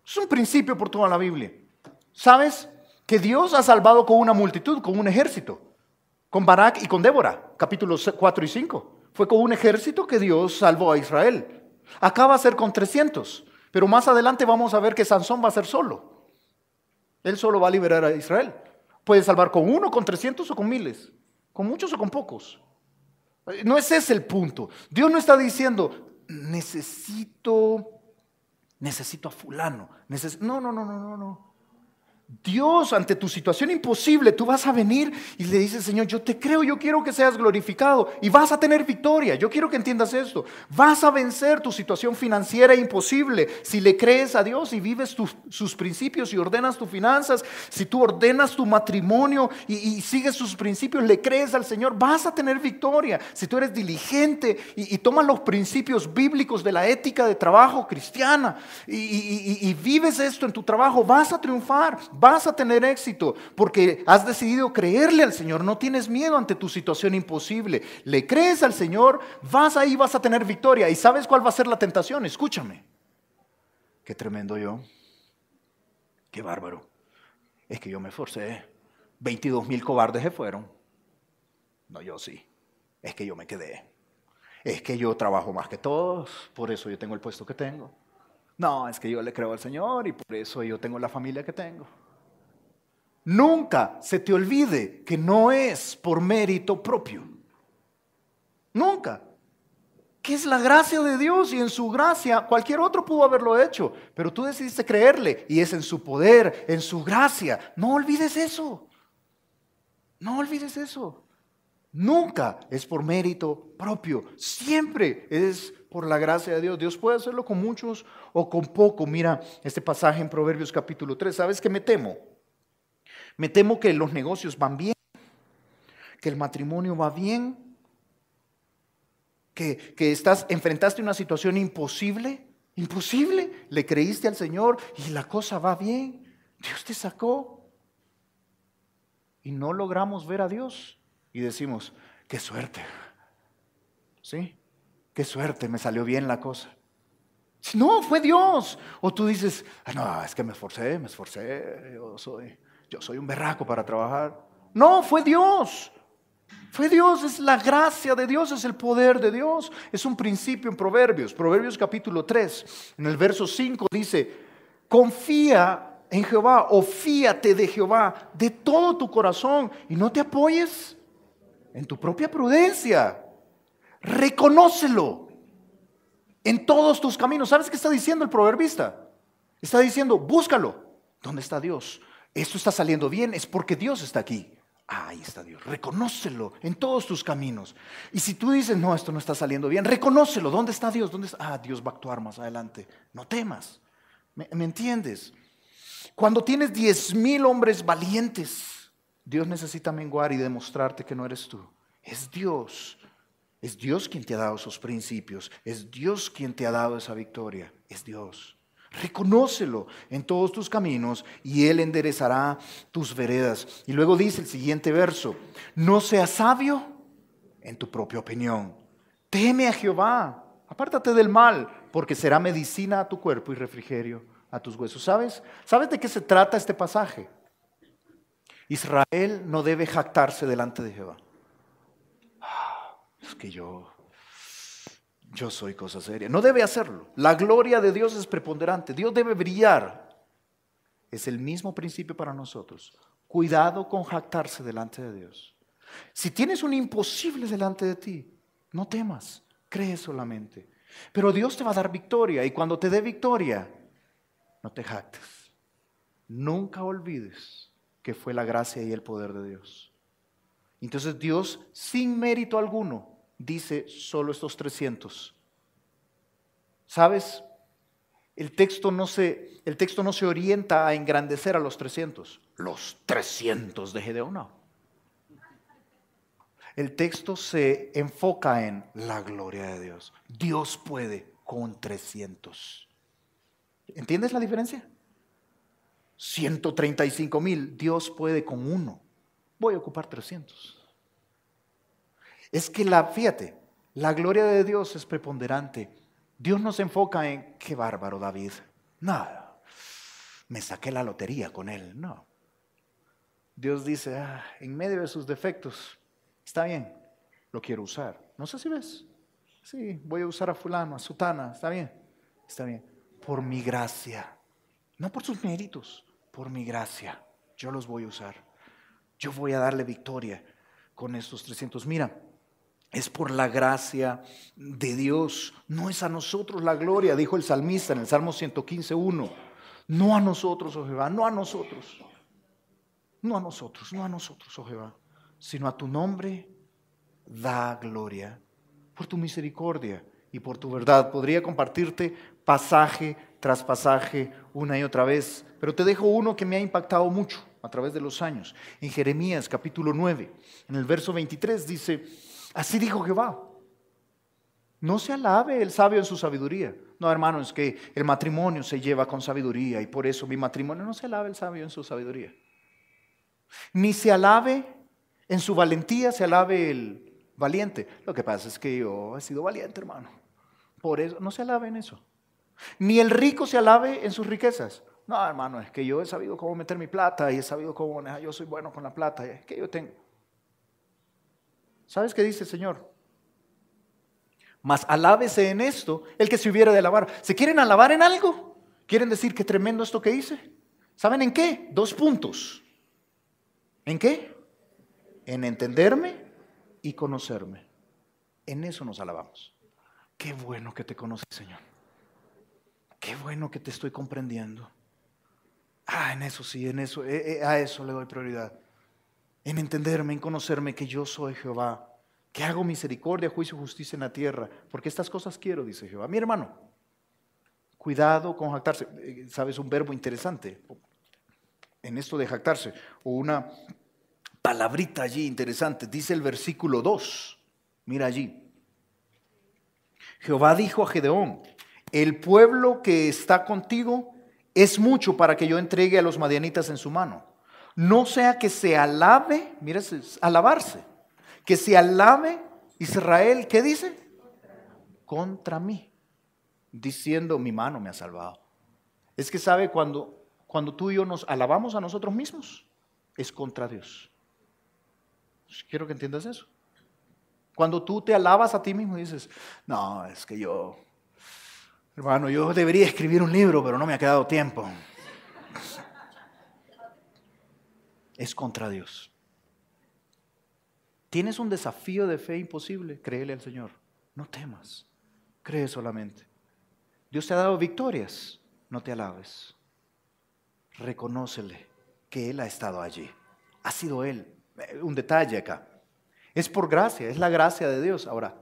Es un principio por toda la Biblia. ¿Sabes? Que Dios ha salvado con una multitud, con un ejército. Con Barak y con Débora, capítulos 4 y 5. Fue con un ejército que Dios salvó a Israel. Acá va a ser con 300, pero más adelante vamos a ver que Sansón va a ser solo. Él solo va a liberar a Israel. Puede salvar con uno, con 300 o con miles, con muchos o con pocos. No es ese el punto. Dios no está diciendo, necesito a fulano. No. Dios, ante tu situación imposible, tú vas a venir y le dices, Señor, yo te creo, yo quiero que seas glorificado y vas a tener victoria. Yo quiero que entiendas esto. Vas a vencer tu situación financiera imposible si le crees a Dios y vives sus principios y ordenas tus finanzas. Si tú ordenas tu matrimonio y sigues sus principios, le crees al Señor, vas a tener victoria. Si tú eres diligente y tomas los principios bíblicos de la ética de trabajo cristiana y vives esto en tu trabajo, vas a triunfar. Vas a tener éxito porque has decidido creerle al Señor. No tienes miedo ante tu situación imposible. Le crees al Señor, vas ahí, vas a tener victoria. ¿Y sabes cuál va a ser la tentación? Escúchame. Qué tremendo yo. Qué bárbaro. Es que yo me esforcé. 22,000 cobardes se fueron. No, yo sí. Es que yo me quedé. Es que yo trabajo más que todos. Por eso yo tengo el puesto que tengo. No, es que yo le creo al Señor y por eso yo tengo la familia que tengo. Nunca se te olvide que no es por mérito propio. Nunca. Que es la gracia de Dios y en su gracia cualquier otro pudo haberlo hecho. Pero tú decidiste creerle y es en su poder, en su gracia. No olvides eso. No olvides eso. Nunca es por mérito propio. Siempre es por la gracia de Dios. Dios puede hacerlo con muchos o con poco. Mira este pasaje en Proverbios capítulo 3. ¿Sabes qué me temo? Me temo que los negocios van bien, que el matrimonio va bien, que enfrentaste una situación imposible, le creíste al Señor y la cosa va bien. Dios te sacó y no logramos ver a Dios y decimos, qué suerte, ¿sí? Qué suerte, me salió bien la cosa. No, fue Dios. O tú dices, no, es que me esforcé, yo soy un berraco para trabajar. No, fue Dios. Fue Dios, es la gracia de Dios, es el poder de Dios. Es un principio en Proverbios. Proverbios capítulo 3, en el verso 5 dice, confía en Jehová o fíate de Jehová de todo tu corazón y no te apoyes en tu propia prudencia. Reconócelo en todos tus caminos. ¿Sabes qué está diciendo el proverbista? Está diciendo, búscalo. ¿Dónde está Dios? Esto está saliendo bien, es porque Dios está aquí. Ahí está Dios. Reconócelo en todos tus caminos. Y si tú dices, no, esto no está saliendo bien, reconócelo. ¿Dónde está Dios? ¿Dónde está? Dios va a actuar más adelante. No temas. ¿Me entiendes? Cuando tienes 10,000 hombres valientes, Dios necesita menguar y demostrarte que no eres tú. Es Dios. Es Dios quien te ha dado esos principios. Es Dios quien te ha dado esa victoria. Es Dios. Reconócelo en todos tus caminos y Él enderezará tus veredas. Y luego dice el siguiente verso, no seas sabio en tu propia opinión. Teme a Jehová, apártate del mal, porque será medicina a tu cuerpo y refrigerio a tus huesos. ¿Sabes? ¿Sabes de qué se trata este pasaje? Israel no debe jactarse delante de Jehová. Es que yo soy cosa seria. No debe hacerlo. La gloria de Dios es preponderante. Dios debe brillar. Es el mismo principio para nosotros. Cuidado con jactarse delante de Dios. Si tienes un imposible delante de ti, no temas, cree solamente. Pero Dios te va a dar victoria y cuando te dé victoria, no te jactes. Nunca olvides que fue la gracia y el poder de Dios. Entonces Dios, sin mérito alguno, dice solo estos 300. ¿Sabes? El texto no se orienta a engrandecer a los 300. Los 300 de Gedeón, no. El texto se enfoca en la gloria de Dios. Dios puede con 300. ¿Entiendes la diferencia? 135,000, Dios puede con uno. Voy a ocupar 300. Es que fíjate, la gloria de Dios es preponderante. Dios no se enfoca en, qué bárbaro David. Nada, me saqué la lotería con él. No. Dios dice, en medio de sus defectos, está bien, lo quiero usar. No sé si ves. Sí, voy a usar a fulano, a sutana, está bien. Está bien. Por mi gracia. No por sus méritos, por mi gracia. Yo los voy a usar. Yo voy a darle victoria con estos 300. Mira, es por la gracia de Dios. No es a nosotros la gloria, dijo el salmista en el Salmo 115:1. No a nosotros, oh Jehová, no a nosotros. No a nosotros, no a nosotros, oh Jehová, sino a tu nombre da gloria por tu misericordia y por tu verdad. Podría compartirte pasaje tras pasaje una y otra vez, pero te dejo uno que me ha impactado mucho a través de los años. En Jeremías capítulo 9, en el verso 23 dice, así dijo Jehová, no se alabe el sabio en su sabiduría. No, hermano, es que el matrimonio se lleva con sabiduría y por eso mi matrimonio. No se alabe el sabio en su sabiduría. Ni se alabe en su valentía, se alabe el valiente. Lo que pasa es que yo he sido valiente, hermano. Por eso, no se alabe en eso. Ni el rico se alabe en sus riquezas. No, hermano, es que yo he sabido cómo meter mi plata y he sabido cómo manejar. Yo soy bueno con la plata. Es que yo tengo. ¿Sabes qué dice el Señor? Mas alábese en esto el que se hubiera de alabar. ¿Se quieren alabar en algo? ¿Quieren decir qué tremendo esto que hice? ¿Saben en qué? 2 puntos. ¿En qué? En entenderme y conocerme. En eso nos alabamos. Qué bueno que te conoces, Señor. Qué bueno que te estoy comprendiendo. En eso sí, en eso, a eso le doy prioridad. En entenderme, en conocerme que yo soy Jehová, que hago misericordia, juicio y justicia en la tierra, porque estas cosas quiero, dice Jehová. Mi hermano, cuidado con jactarse. ¿Sabes un verbo interesante en esto de jactarse? O una palabrita allí interesante. Dice el versículo 2. Mira allí. Jehová dijo a Gedeón, el pueblo que está contigo es mucho para que yo entregue a los madianitas en su mano. No sea que se alabe, mira, alabarse, que se alabe Israel, ¿qué dice? Contra mí, diciendo mi mano me ha salvado. Es que sabe, cuando tú y yo nos alabamos a nosotros mismos, es contra Dios. Quiero que entiendas eso. Cuando tú te alabas a ti mismo y dices, no, es que hermano, yo debería escribir un libro, pero no me ha quedado tiempo. Es contra Dios. ¿Tienes un desafío de fe imposible? Créele al Señor. No temas. Cree solamente. Dios te ha dado victorias. No te alabes. Reconócele que Él ha estado allí. Ha sido Él. Un detalle acá. Es por gracia, es la gracia de Dios. Ahora,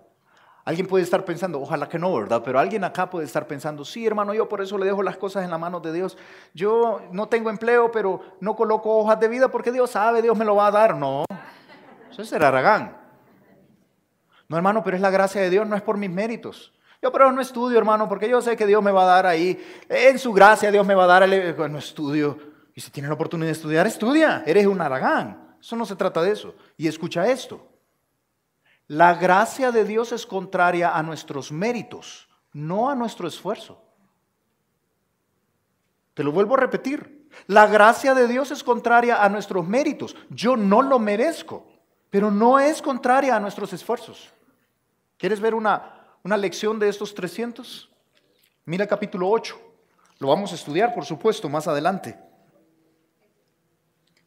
alguien puede estar pensando, ojalá que no, ¿verdad? Pero alguien acá puede estar pensando, sí, hermano, yo por eso le dejo las cosas en las manos de Dios. Yo no tengo empleo, pero no coloco hojas de vida porque Dios sabe, Dios me lo va a dar. No, eso es ser aragán. No, hermano, pero es la gracia de Dios, no es por mis méritos. Yo pero no estudio, hermano, porque yo sé que Dios me va a dar ahí. En su gracia Dios me va a dar, no estudio. Y si tienes la oportunidad de estudiar, estudia. Eres un aragán. Eso no se trata de eso. Y escucha esto. La gracia de Dios es contraria a nuestros méritos, no a nuestro esfuerzo. Te lo vuelvo a repetir. La gracia de Dios es contraria a nuestros méritos. Yo no lo merezco, pero no es contraria a nuestros esfuerzos. ¿Quieres ver una lección de estos 300? Mira el capítulo 8. Lo vamos a estudiar, por supuesto, más adelante.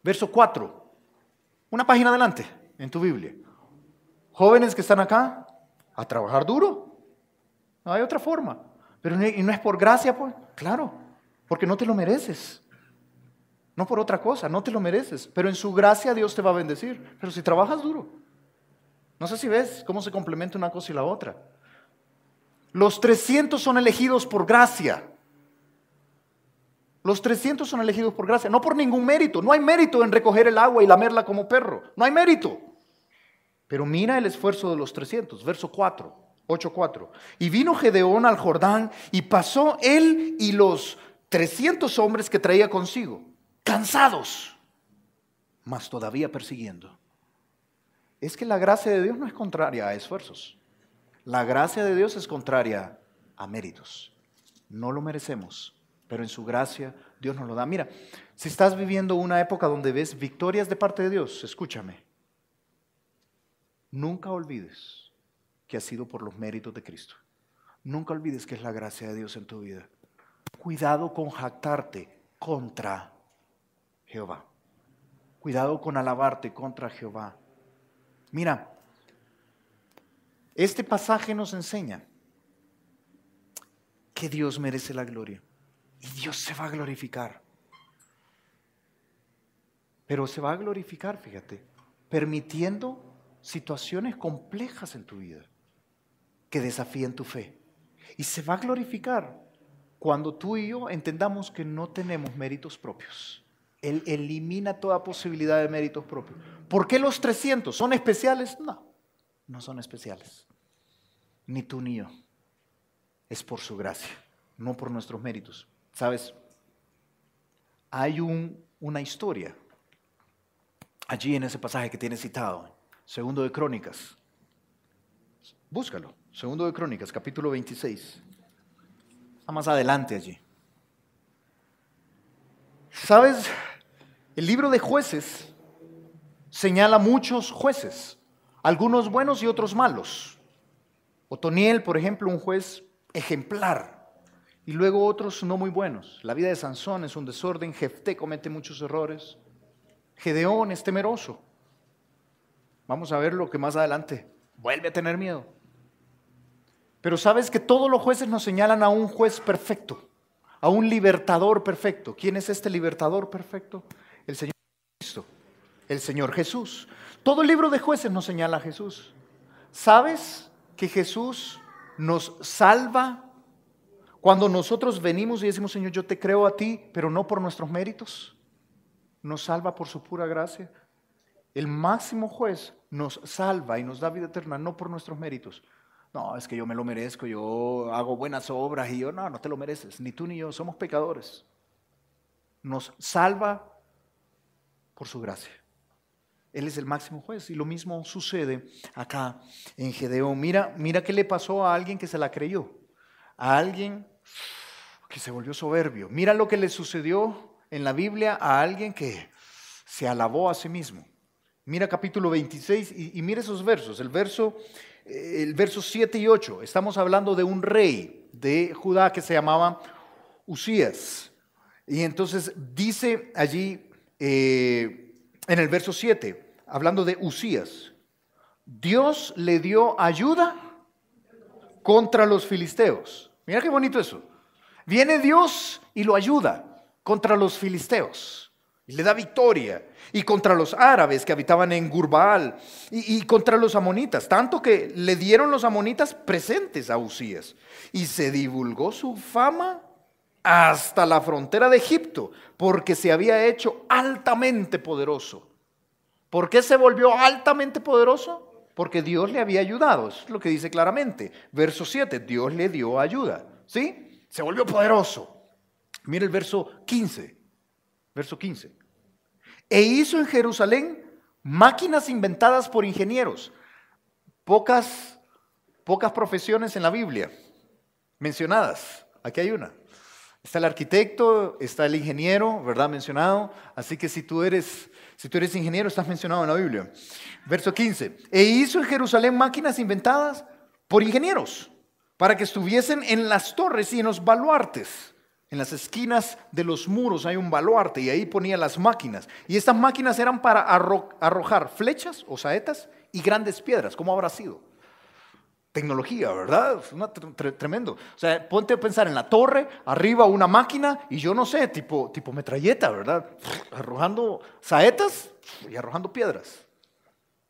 Verso 4. Una página adelante en tu Biblia. Jóvenes que están acá, a trabajar duro. No hay otra forma. Pero no es por gracia, pues. Claro, porque no te lo mereces. No por otra cosa, no te lo mereces. Pero en su gracia Dios te va a bendecir. Pero si trabajas duro. No sé si ves cómo se complementa una cosa y la otra. Los 300 son elegidos por gracia. Los 300 son elegidos por gracia, no por ningún mérito. No hay mérito en recoger el agua y lamerla como perro. No hay mérito. Pero mira el esfuerzo de los 300, verso 4. 8:4. Y vino Gedeón al Jordán y pasó él y los 300 hombres que traía consigo, cansados, mas todavía persiguiendo. Es que la gracia de Dios no es contraria a esfuerzos. La gracia de Dios es contraria a méritos. No lo merecemos, pero en su gracia Dios nos lo da. Mira, si estás viviendo una época donde ves victorias de parte de Dios, escúchame. Nunca olvides que ha sido por los méritos de Cristo. Nunca olvides que es la gracia de Dios en tu vida. Cuidado con jactarte contra Jehová. Cuidado con alabarte contra Jehová. Mira, este pasaje nos enseña que Dios merece la gloria y Dios se va a glorificar. Pero se va a glorificar, fíjate, permitiendo situaciones complejas en tu vida que desafíen tu fe. Y se va a glorificar cuando tú y yo entendamos que no tenemos méritos propios. Él elimina toda posibilidad de méritos propios. ¿Por qué los 300? ¿Son especiales? No, no son especiales. Ni tú ni yo. Es por su gracia, no por nuestros méritos. ¿Sabes? Hay una historia allí en ese pasaje que tiene citado, Segundo de Crónicas. Búscalo, Segundo de Crónicas, capítulo 26. Está más adelante allí. ¿Sabes? El libro de Jueces señala muchos jueces, algunos buenos y otros malos. Otoniel, por ejemplo, un juez ejemplar, y luego otros no muy buenos. La vida de Sansón es un desorden, Jefté comete muchos errores, Gedeón es temeroso. Vamos a ver lo que más adelante vuelve a tener miedo. Pero sabes que todos los jueces nos señalan a un juez perfecto, a un libertador perfecto. ¿Quién es este libertador perfecto? El Señor Cristo, el Señor Jesús. Todo el libro de Jueces nos señala a Jesús. ¿Sabes que Jesús nos salva cuando nosotros venimos y decimos, Señor, yo te creo a ti, pero no por nuestros méritos? Nos salva por su pura gracia. El máximo juez nos salva y nos da vida eterna, no por nuestros méritos. No, es que yo me lo merezco, yo hago buenas obras y yo, no te lo mereces, ni tú ni yo, somos pecadores. Nos salva por su gracia. Él es el máximo juez y lo mismo sucede acá en Gedeón. Mira qué le pasó a alguien que se la creyó, a alguien que se volvió soberbio. Mira lo que le sucedió en la Biblia a alguien que se alabó a sí mismo. Mira capítulo 26 y mira esos versos, el verso 7 y 8. Estamos hablando de un rey de Judá que se llamaba Usías. Y entonces dice allí en el verso 7, hablando de Usías, Dios le dio ayuda contra los filisteos. Mira qué bonito eso. Viene Dios y lo ayuda contra los filisteos. Y le da victoria. Y contra los árabes que habitaban en Gurbaal. Y contra los amonitas. Tanto que le dieron los amonitas presentes a Usías. Y se divulgó su fama hasta la frontera de Egipto. Porque se había hecho altamente poderoso. ¿Por qué se volvió altamente poderoso? Porque Dios le había ayudado. Eso es lo que dice claramente. Verso 7. Dios le dio ayuda. ¿Sí? Se volvió poderoso. Mira el verso 15. Verso 15. E hizo en Jerusalén máquinas inventadas por ingenieros. Pocas profesiones en la Biblia mencionadas. Aquí hay una. Está el arquitecto, está el ingeniero, ¿verdad? Mencionado. Así que si tú eres ingeniero, estás mencionado en la Biblia. Verso 15. E hizo en Jerusalén máquinas inventadas por ingenieros, para que estuviesen en las torres y en los baluartes. En las esquinas de los muros hay un baluarte y ahí ponía las máquinas. Y estas máquinas eran para arrojar flechas o saetas y grandes piedras. ¿Cómo habrá sido? Tecnología, ¿verdad? Tremendo. O sea, ponte a pensar en la torre, arriba una máquina y yo no sé, tipo metralleta, ¿verdad? Arrojando saetas y arrojando piedras.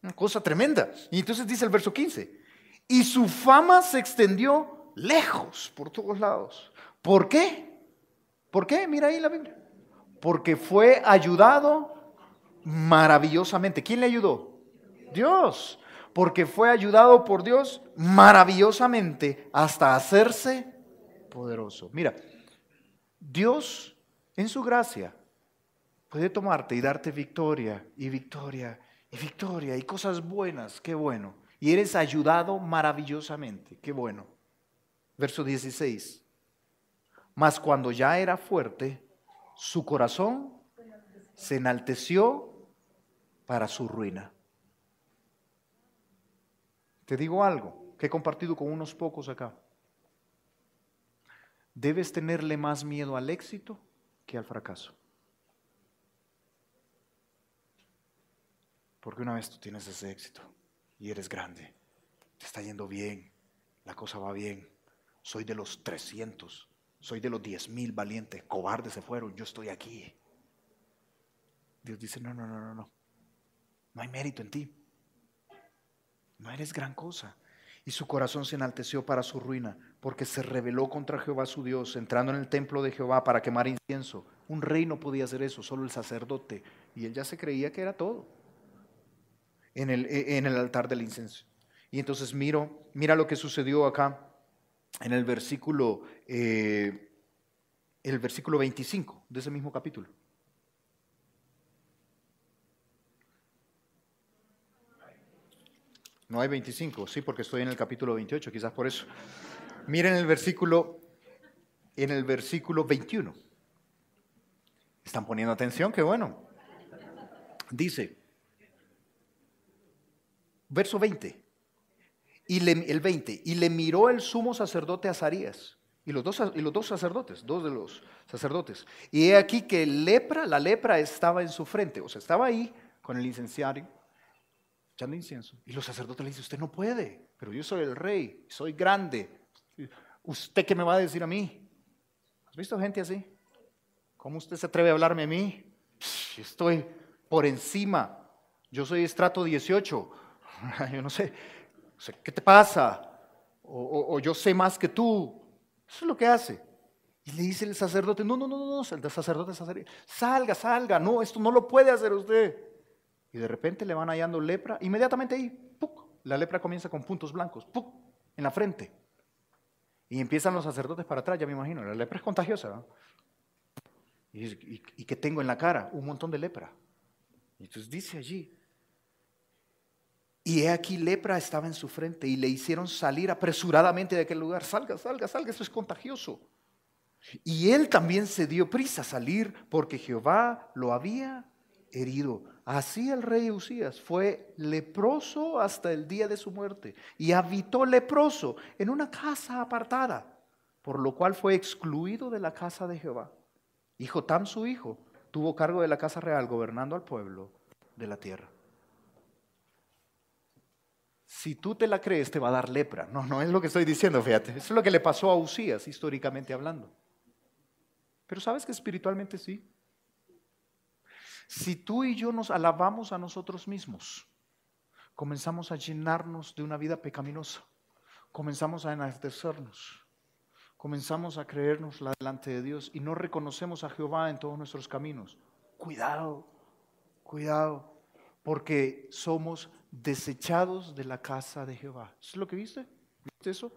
Una cosa tremenda. Y entonces dice el verso 15. Y su fama se extendió lejos por todos lados. ¿Por qué? ¿Por qué? Mira ahí la Biblia. Porque fue ayudado maravillosamente. ¿Quién le ayudó? Dios. porque fue ayudado por Dios maravillosamente hasta hacerse poderoso. Mira, Dios en su gracia puede tomarte y darte victoria y victoria y victoria y cosas buenas, qué bueno. Y eres ayudado maravillosamente, qué bueno. Verso 16. Mas cuando ya era fuerte, su corazón se enalteció para su ruina. Te digo algo que he compartido con unos pocos acá. Debes tenerle más miedo al éxito que al fracaso. Porque una vez tú tienes ese éxito y eres grande, te está yendo bien, la cosa va bien. Soy de los 300, soy de los 10,000 valientes, cobardes se fueron, yo estoy aquí. Dios dice, no, no hay mérito en ti. No eres gran cosa. Y su corazón se enalteció para su ruina, porque se rebeló contra Jehová su Dios, entrando en el templo de Jehová para quemar incienso. Un rey no podía hacer eso, solo el sacerdote. Y él ya se creía que era todo en el altar del incienso. Y entonces mira lo que sucedió acá en el versículo 25 de ese mismo capítulo. No hay 25, sí, porque estoy en el capítulo 28, quizás por eso. Miren el versículo 21. ¿Están poniendo atención? Qué bueno. Dice, verso 20, el 20, y le miró el sumo sacerdote Azarías, y los dos sacerdotes, dos de los sacerdotes. Y he aquí que la lepra estaba en su frente, o sea, estaba ahí con el incenciario, echando incienso. Y los sacerdotes le dicen, usted no puede, pero yo soy el rey, soy grande. ¿Usted qué me va a decir a mí? ¿Has visto gente así? ¿Cómo usted se atreve a hablarme a mí? Yo estoy por encima. Yo soy estrato 18. Yo no sé. ¿Qué te pasa? O yo sé más que tú. Eso es lo que hace. Y le dice el sacerdote, no, el sacerdote salga. No, esto no lo puede hacer usted. Y de repente le van hallando lepra, inmediatamente ahí, ¡puc! La lepra comienza con puntos blancos, ¡puc! En la frente. Y empiezan los sacerdotes para atrás, ya me imagino, la lepra es contagiosa, ¿no? ¿Y qué tengo en la cara? Un montón de lepra. Y entonces dice allí, y he aquí lepra estaba en su frente, y le hicieron salir apresuradamente de aquel lugar, salga, eso es contagioso. Y él también se dio prisa a salir, porque Jehová lo había herido. Así el rey Usías fue leproso hasta el día de su muerte y habitó leproso en una casa apartada, por lo cual fue excluido de la casa de Jehová. Y Jotam su hijo tuvo cargo de la casa real, gobernando al pueblo de la tierra. Si tú te la crees, te va a dar lepra. No es lo que estoy diciendo, fíjate. Eso es lo que le pasó a Usías, históricamente hablando. Pero sabes que espiritualmente sí. Si tú y yo nos alabamos a nosotros mismos, comenzamos a llenarnos de una vida pecaminosa, comenzamos a enaltecernos, comenzamos a creérnosla delante de Dios y no reconocemos a Jehová en todos nuestros caminos. Cuidado, porque somos desechados de la casa de Jehová. ¿Eso es lo que viste? ¿Viste eso?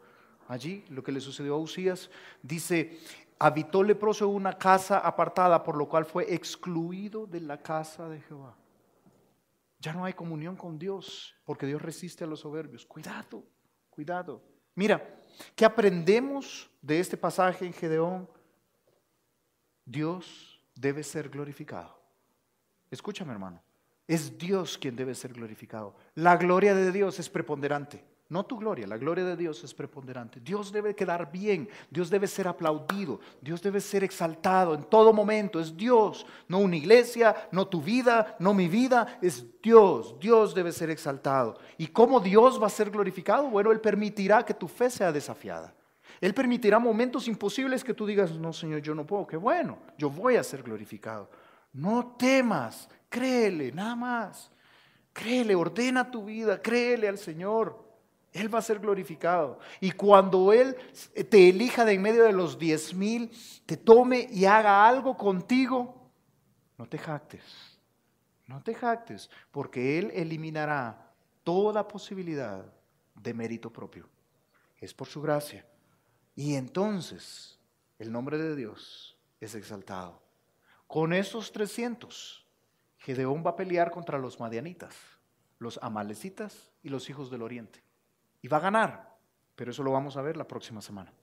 Allí, lo que le sucedió a Usías, dice, habitó leproso en una casa apartada, por lo cual fue excluido de la casa de Jehová. Ya no hay comunión con Dios, porque Dios resiste a los soberbios. Cuidado. Mira, ¿qué aprendemos de este pasaje en Gedeón? Dios debe ser glorificado. Escúchame, hermano. Es Dios quien debe ser glorificado. La gloria de Dios es preponderante. No tu gloria, la gloria de Dios es preponderante. Dios debe quedar bien, Dios debe ser aplaudido, Dios debe ser exaltado en todo momento. Es Dios, no una iglesia, no tu vida, no mi vida, es Dios. Dios debe ser exaltado. ¿Y cómo Dios va a ser glorificado? Bueno, Él permitirá que tu fe sea desafiada. Él permitirá momentos imposibles que tú digas, no Señor, yo no puedo. Qué bueno, yo voy a ser glorificado. No temas, créele, nada más. Créele, ordena tu vida, créele al Señor. Él va a ser glorificado. Y cuando Él te elija de en medio de los 10,000, te tome y haga algo contigo, no te jactes, porque Él eliminará toda posibilidad de mérito propio. Es por su gracia. Y entonces el nombre de Dios es exaltado. Con esos 300, Gedeón va a pelear contra los madianitas, los amalecitas y los hijos del oriente. Y va a ganar, pero eso lo vamos a ver la próxima semana.